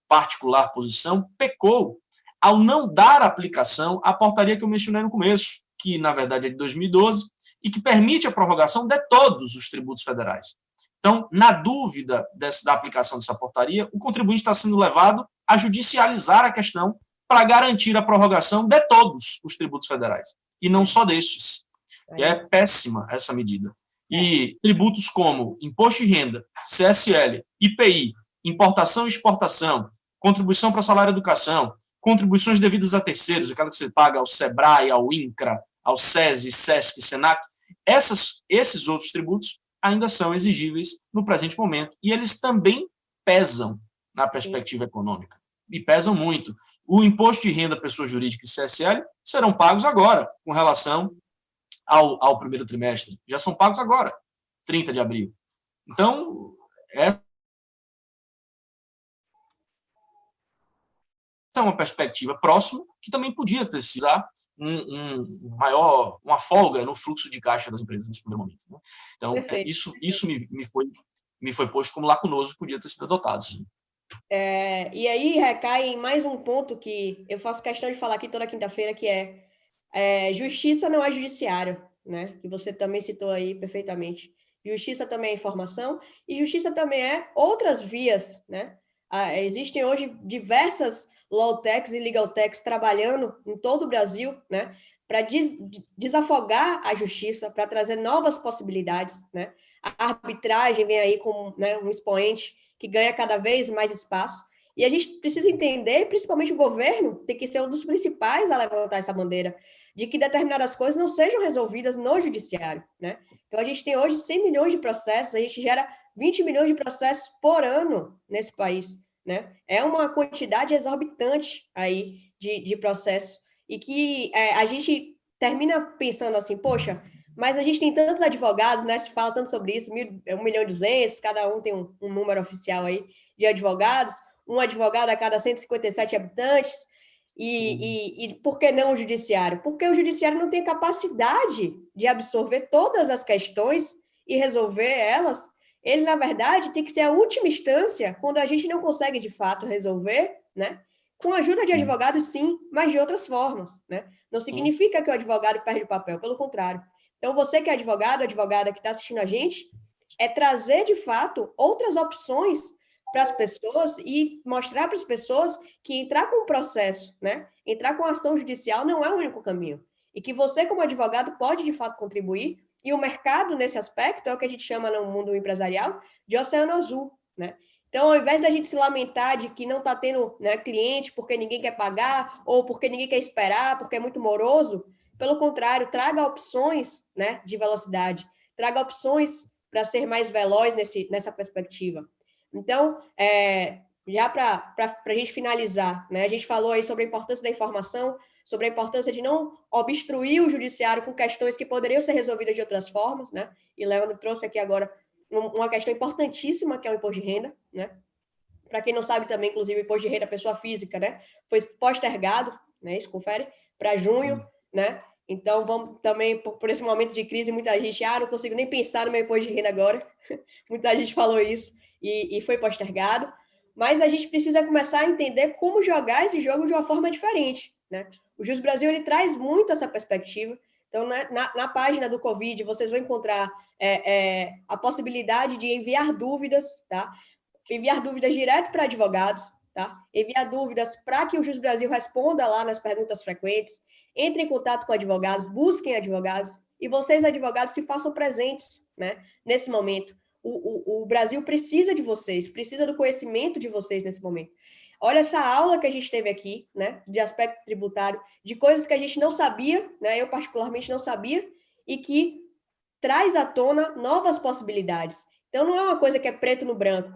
particular posição, pecou ao não dar aplicação à portaria que eu mencionei no começo, que na verdade é de 2012, e que permite a prorrogação de todos os tributos federais. Então, na dúvida da aplicação dessa portaria, o contribuinte está sendo levado a judicializar a questão para garantir a prorrogação de todos os tributos federais, e não só destes. E é péssima essa medida. E tributos como imposto de renda, CSL, IPI, importação e exportação, contribuição para salário e educação, contribuições devidas a terceiros, aquela que você paga ao SEBRAE, ao INCRA, ao SESI, SESC, SENAC, esses outros tributos ainda são exigíveis no presente momento. E eles também pesam na perspectiva econômica. E pesam muito. O imposto de renda pessoa jurídica e CSL serão pagos agora, com relação ao primeiro trimestre. Já são pagos agora, 30 de abril. Então, essa é uma perspectiva próxima que também podia ter sido uma folga no fluxo de caixa das empresas nesse primeiro momento. Né? Então, isso me foi me foi posto como lacunoso, podia ter sido adotado. Sim. E aí recai em mais um ponto que eu faço questão de falar aqui toda quinta-feira, que justiça não é judiciário, né? Que você também citou aí perfeitamente. Justiça também é informação e justiça também é outras vias, né? Existem hoje diversas law techs e legal techs trabalhando em todo o Brasil, né? Para desafogar a justiça, para trazer novas possibilidades, né? A arbitragem vem aí como, né, um expoente que ganha cada vez mais espaço. E a gente precisa entender, principalmente o governo, tem que ser um dos principais a levantar essa bandeira, de que determinadas coisas não sejam resolvidas no judiciário, né? Então, a gente tem hoje 100 milhões de processos, a gente gera 20 milhões de processos por ano nesse país, né? É uma quantidade exorbitante aí de processos, e que a gente termina pensando assim, poxa, mas a gente tem tantos advogados, né? Se fala tanto sobre isso, 1.200.000, cada um tem um número oficial aí de advogados, um advogado a cada 157 habitantes, e por que não o judiciário? Porque o judiciário não tem capacidade de absorver todas as questões e resolver elas. Ele, na verdade, tem que ser a última instância quando a gente não consegue, de fato, resolver, né? Com a ajuda de advogados, sim, mas de outras formas, né? Não significa que o advogado perde o papel, pelo contrário. Então, você que é advogado, advogada que está assistindo a gente, é trazer, de fato, outras opções para as pessoas e mostrar para as pessoas que entrar com o processo, né, entrar com a ação judicial não é o único caminho. E que você, como advogado, pode, de fato, contribuir. E o mercado, nesse aspecto, é o que a gente chama no mundo empresarial de oceano azul, né? Então, ao invés da gente se lamentar de que não está tendo, né, cliente porque ninguém quer pagar ou porque ninguém quer esperar, porque é muito moroso, pelo contrário, traga opções, né, de velocidade, traga opções para ser mais veloz nessa perspectiva. Então, já para a gente finalizar, né, a gente falou aí sobre a importância da informação, sobre a importância de não obstruir o judiciário com questões que poderiam ser resolvidas de outras formas, né? E Leandro trouxe aqui agora uma questão importantíssima, que é o imposto de renda, né? Para quem não sabe também, inclusive, o imposto de renda pessoa física, né? Foi postergado, né? Isso confere, para junho, né? Então, vamos também, por esse momento de crise, muita gente, não consigo nem pensar no meu imposto de renda agora. Muita gente falou isso e foi postergado. Mas a gente precisa começar a entender como jogar esse jogo de uma forma diferente, né? O Jus Brasil, ele traz muito essa perspectiva. Então, na página do Covid, vocês vão encontrar a possibilidade de enviar dúvidas, tá? Enviar dúvidas direto para advogados, tá? Enviar dúvidas para que o Jus Brasil responda lá nas perguntas frequentes. Entre em contato com advogados, busquem advogados, e vocês, advogados, se façam presentes, né, nesse momento. O Brasil precisa de vocês, precisa do conhecimento de vocês nesse momento. Olha essa aula que a gente teve aqui, né, de aspecto tributário, de coisas que a gente não sabia, né, eu particularmente não sabia, e que traz à tona novas possibilidades. Então, não é uma coisa que é preto no branco,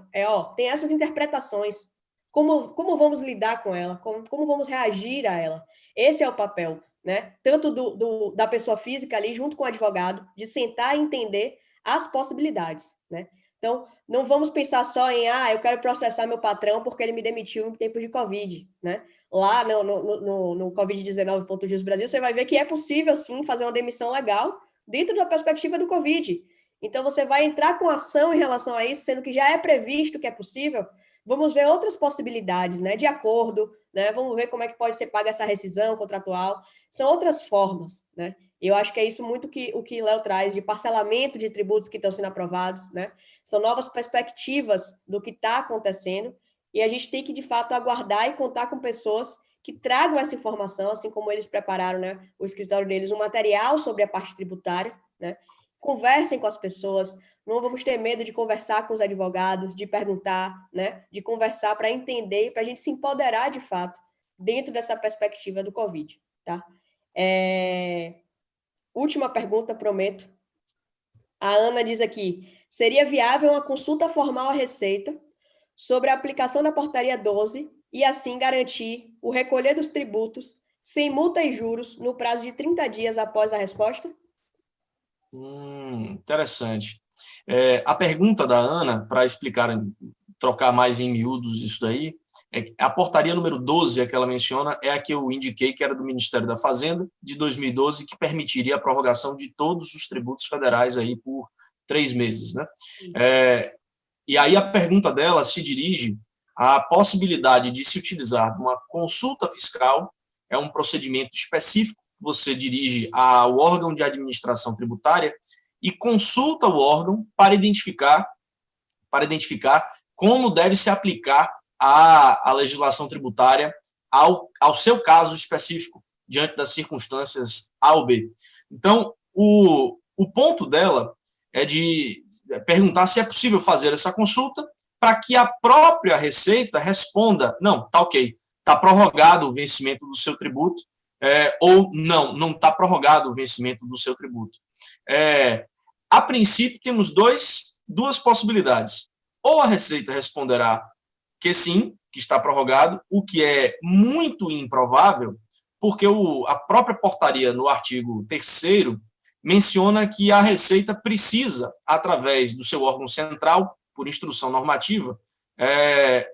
tem essas interpretações. Como vamos lidar com ela? Como vamos reagir a ela? Esse é o papel, né? Tanto da pessoa física ali, junto com o advogado, de sentar e entender as possibilidades, né? Então, não vamos pensar só em, eu quero processar meu patrão porque ele me demitiu em tempo de Covid, né? Lá no Covid-19.jus Brasil, você vai ver que é possível, sim, fazer uma demissão legal dentro da perspectiva do Covid. Então, você vai entrar com ação em relação a isso, sendo que já é previsto que é possível. Vamos ver outras possibilidades, né, de acordo, né? Vamos ver como é que pode ser paga essa rescisão contratual. São outras formas, né? Eu acho que é isso muito o que Léo traz de parcelamento de tributos que estão sendo aprovados, né? São novas perspectivas do que está acontecendo e a gente tem que, de fato, aguardar e contar com pessoas que tragam essa informação, assim como eles prepararam, né, o escritório deles, um material sobre a parte tributária, né? Conversem com as pessoas, não vamos ter medo de conversar com os advogados, de perguntar, né, de conversar para entender, para a gente se empoderar de fato dentro dessa perspectiva do Covid, tá? Última pergunta, prometo. A Ana diz aqui, seria viável uma consulta formal à Receita sobre a aplicação da portaria 12 e assim garantir o recolher dos tributos sem multa e juros no prazo de 30 dias após a resposta? Interessante. A pergunta da Ana, para explicar, trocar mais em miúdos isso daí, a portaria número 12, a que ela menciona, é a que eu indiquei que era do Ministério da Fazenda, de 2012, que permitiria a prorrogação de todos os tributos federais aí por 3 meses, né? E aí a pergunta dela se dirige à possibilidade de se utilizar uma consulta fiscal, é um procedimento específico que você dirige ao órgão de administração tributária e consulta o órgão para identificar como deve se aplicar a legislação tributária ao seu caso específico, diante das circunstâncias A ou B. Então, o ponto dela é de perguntar se é possível fazer essa consulta para que a própria Receita responda, não, está ok, está prorrogado o vencimento do seu tributo, ou não está prorrogado o vencimento do seu tributo. A princípio, temos duas possibilidades. Ou a Receita responderá que sim, que está prorrogado, o que é muito improvável, porque a própria portaria, no artigo 3º, menciona que a Receita precisa, através do seu órgão central, por instrução normativa,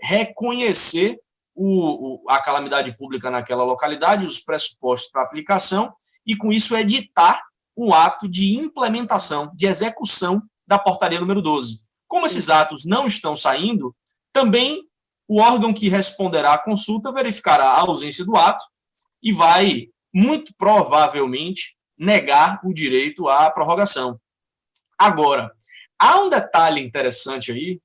reconhecer a calamidade pública naquela localidade, os pressupostos para aplicação, e com isso editar um ato de implementação, de execução da portaria número 12. Como esses atos não estão saindo, também o órgão que responderá à consulta verificará a ausência do ato e vai, muito provavelmente, negar o direito à prorrogação. Agora, há um detalhe interessante aí,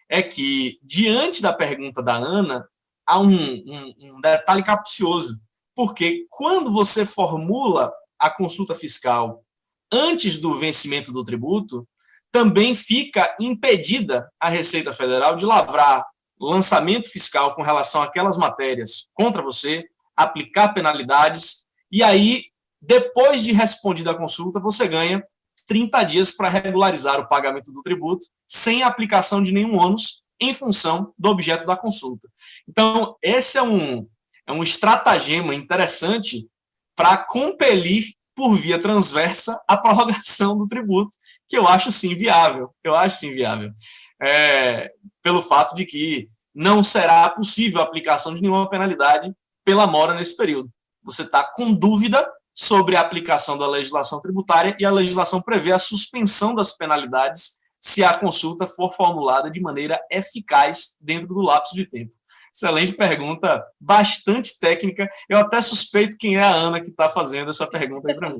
é que, diante da pergunta da Ana, há um detalhe capcioso, porque quando você formula a consulta fiscal antes do vencimento do tributo, também fica impedida a Receita Federal de lavrar lançamento fiscal com relação àquelas matérias contra você, aplicar penalidades, e aí, depois de respondida a consulta, você ganha 30 dias para regularizar o pagamento do tributo, sem aplicação de nenhum ônus, em função do objeto da consulta. Então, esse é um estratagema interessante para compelir, por via transversa, a prorrogação do tributo, que eu acho sim viável. Pelo fato de que não será possível a aplicação de nenhuma penalidade pela mora nesse período. Você está com dúvida sobre a aplicação da legislação tributária e a legislação prevê a suspensão das penalidades se a consulta for formulada de maneira eficaz dentro do lapso de tempo. Excelente pergunta, bastante técnica. Eu até suspeito quem é a Ana que está fazendo essa pergunta aí para mim.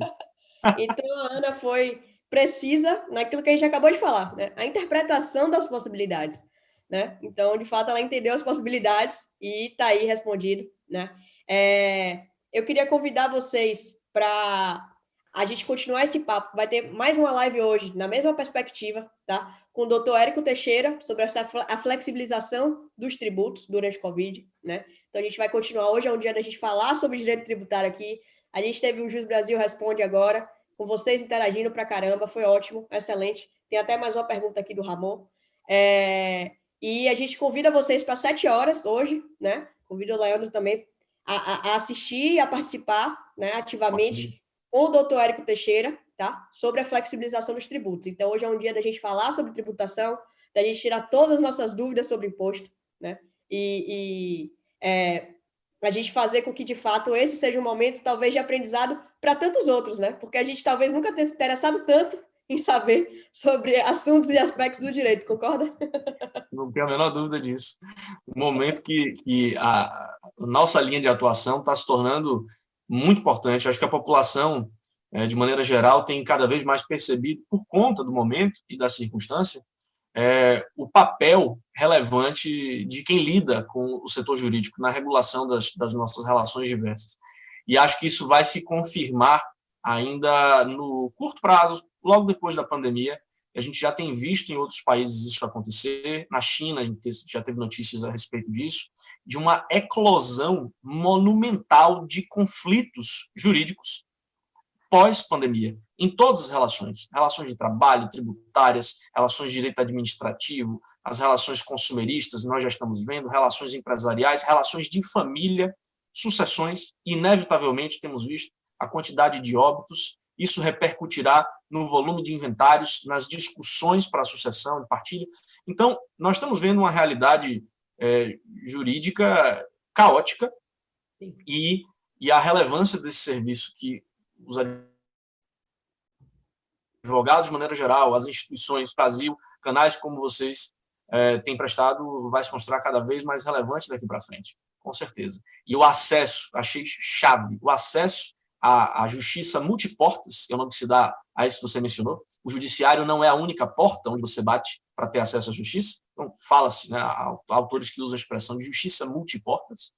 Então, a Ana foi precisa naquilo que a gente acabou de falar, né? A interpretação das possibilidades, né? Então, de fato, ela entendeu as possibilidades e está aí respondido, né? Eu queria convidar vocês para a gente continuar esse papo. Vai ter mais uma live hoje, na mesma perspectiva, tá? Com o doutor Érico Teixeira, sobre a flexibilização dos tributos durante o Covid, né? Então, a gente vai continuar. Hoje é um dia da gente falar sobre direito tributário aqui. A gente teve o Jus Brasil Responde agora, com vocês interagindo pra caramba, foi ótimo, excelente. Tem até mais uma pergunta aqui do Ramon. E a gente convida vocês para 7 horas hoje, né? Convida o Leandro também a assistir, a participar, né, ativamente com o doutor Érico Teixeira, tá? Sobre a flexibilização dos tributos. Então, hoje é um dia da gente falar sobre tributação, da gente tirar todas as nossas dúvidas sobre imposto, né? A gente fazer com que, de fato, esse seja um momento, talvez, de aprendizado para tantos outros, né? Porque a gente talvez nunca tenha se interessado tanto em saber sobre assuntos e aspectos do direito, concorda? Não tenho a menor dúvida disso. O momento que a nossa linha de atuação está se tornando muito importante. Acho que a população, de maneira geral, tem cada vez mais percebido, por conta do momento e da circunstância, o papel relevante de quem lida com o setor jurídico na regulação das nossas relações diversas. E acho que isso vai se confirmar ainda no curto prazo, logo depois da pandemia. A gente já tem visto em outros países isso acontecer. Na China, a gente já teve notícias a respeito disso, de uma eclosão monumental de conflitos jurídicos pós-pandemia, em todas as relações de trabalho, tributárias, relações de direito administrativo, as relações consumeristas, nós já estamos vendo, relações empresariais, relações de família, sucessões, inevitavelmente temos visto a quantidade de óbitos, isso repercutirá no volume de inventários, nas discussões para a sucessão e partilha. Então, nós estamos vendo uma realidade jurídica caótica e a relevância desse serviço que os advogados, de maneira geral, as instituições do Brasil, canais como vocês, tem prestado, vai se mostrar cada vez mais relevante daqui para frente, com certeza. E o acesso, achei chave, o acesso à justiça multiportas, que é o nome que se dá a isso que você mencionou. O judiciário não é a única porta onde você bate para ter acesso à justiça. Então, fala-se, né, há autores que usam a expressão de justiça multiportas.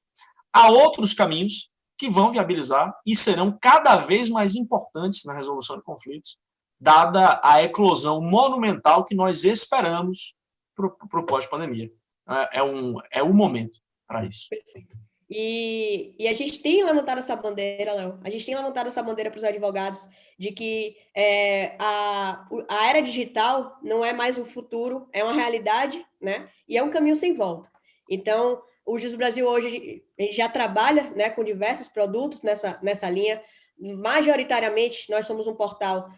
Há outros caminhos que vão viabilizar e serão cada vez mais importantes na resolução de conflitos, dada a eclosão monumental que nós esperamos para o pós-pandemia. É o momento para isso. Perfeito. E a gente tem levantado essa bandeira, Léo, a gente tem levantado essa bandeira para os advogados de que a era digital não é mais um futuro, é uma realidade, né? E é um caminho sem volta. Então, o Jus Brasil hoje a gente já trabalha, né, com diversos produtos nessa linha. Majoritariamente, nós somos um portal,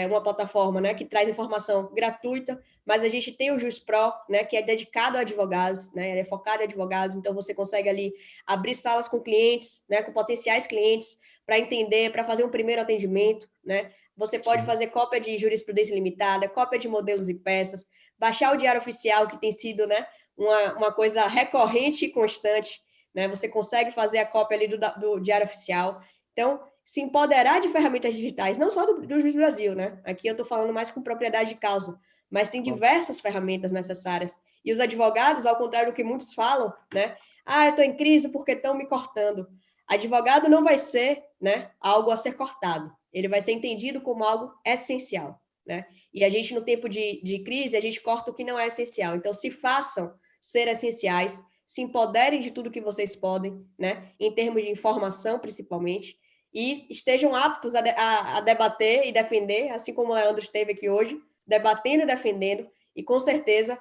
uma plataforma, né, que traz informação gratuita, mas a gente tem o Jus Pro, né, que é dedicado a advogados, né, ele é focado em advogados, então você consegue ali abrir salas com clientes, né, com potenciais clientes, para entender, para fazer um primeiro atendimento, né? Você pode fazer cópia de jurisprudência limitada, cópia de modelos e peças, baixar o diário oficial, que tem sido, né, uma coisa recorrente e constante, né? Você consegue fazer a cópia ali do diário oficial. Então, se empoderar de ferramentas digitais, não só do Jus Brasil, né? Aqui eu estou falando mais com propriedade de causa, mas tem diversas ferramentas necessárias. E os advogados, ao contrário do que muitos falam, né? Eu estou em crise porque estão me cortando. Advogado não vai ser, né, algo a ser cortado. Ele vai ser entendido como algo essencial, né? E a gente, no tempo de crise, a gente corta o que não é essencial. Então, se façam ser essenciais, se empoderem de tudo que vocês podem, né? Em termos de informação, principalmente, e estejam aptos a debater e defender, assim como o Leandro esteve aqui hoje, debatendo e defendendo, e com certeza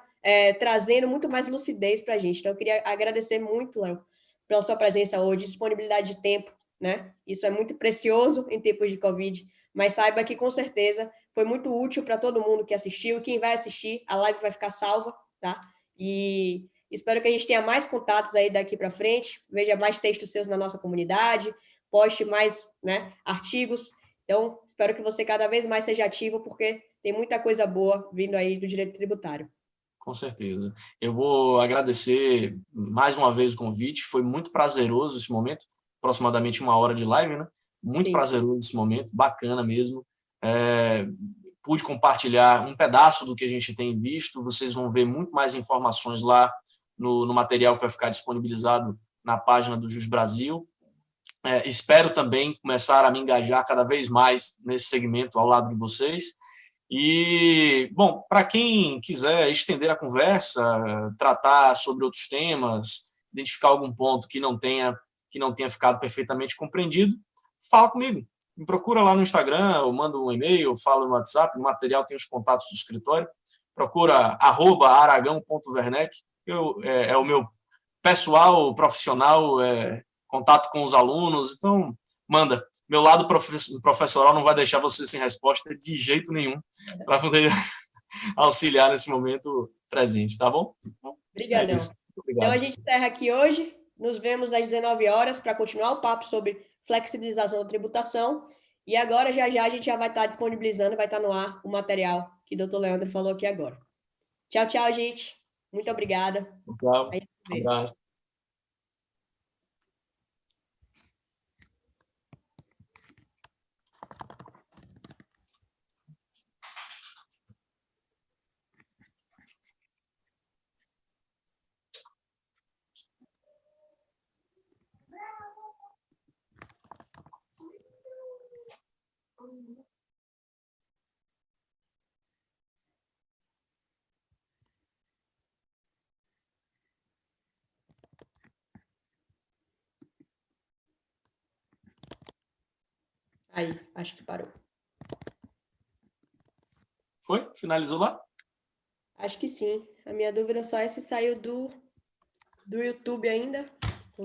trazendo muito mais lucidez para a gente. Então, eu queria agradecer muito, Léo, pela sua presença hoje, disponibilidade de tempo, né? Isso é muito precioso em tempos de Covid, mas saiba que, com certeza, foi muito útil para todo mundo que assistiu. Quem vai assistir, a live vai ficar salva, tá? E espero que a gente tenha mais contatos aí daqui para frente, veja mais textos seus na nossa comunidade, poste mais, né, artigos. Então, espero que você cada vez mais seja ativo, porque tem muita coisa boa vindo aí do direito tributário. Com certeza. Eu vou agradecer mais uma vez o convite, foi muito prazeroso esse momento, aproximadamente 1 hora de live, né? Muito Sim. prazeroso esse momento, bacana mesmo. Pude compartilhar um pedaço do que a gente tem visto, vocês vão ver muito mais informações lá no material que vai ficar disponibilizado na página do Jus Brasil. Espero também começar a me engajar cada vez mais nesse segmento ao lado de vocês. E, bom, para quem quiser estender a conversa, tratar sobre outros temas, identificar algum ponto que não tenha ficado perfeitamente compreendido, fala comigo. Me procura lá no Instagram, ou manda um e-mail, fala no WhatsApp, no material tem os contatos do escritório. Procura @aragão.werneck, é o meu pessoal, profissional, contato com os alunos, então manda. Meu lado professoral não vai deixar você sem resposta de jeito nenhum para poder auxiliar nesse momento presente, tá bom? Obrigadão. Então, a gente encerra aqui hoje. Nos vemos às 19 horas para continuar o papo sobre flexibilização da tributação. E agora, já a gente já vai estar disponibilizando, vai estar no ar o material que o doutor Leandro falou aqui agora. Tchau, tchau, gente. Muito obrigada. Tchau. Um abraço. Aí, acho que parou. Foi? Finalizou lá? Acho que sim. A minha dúvida só é se saiu do YouTube ainda.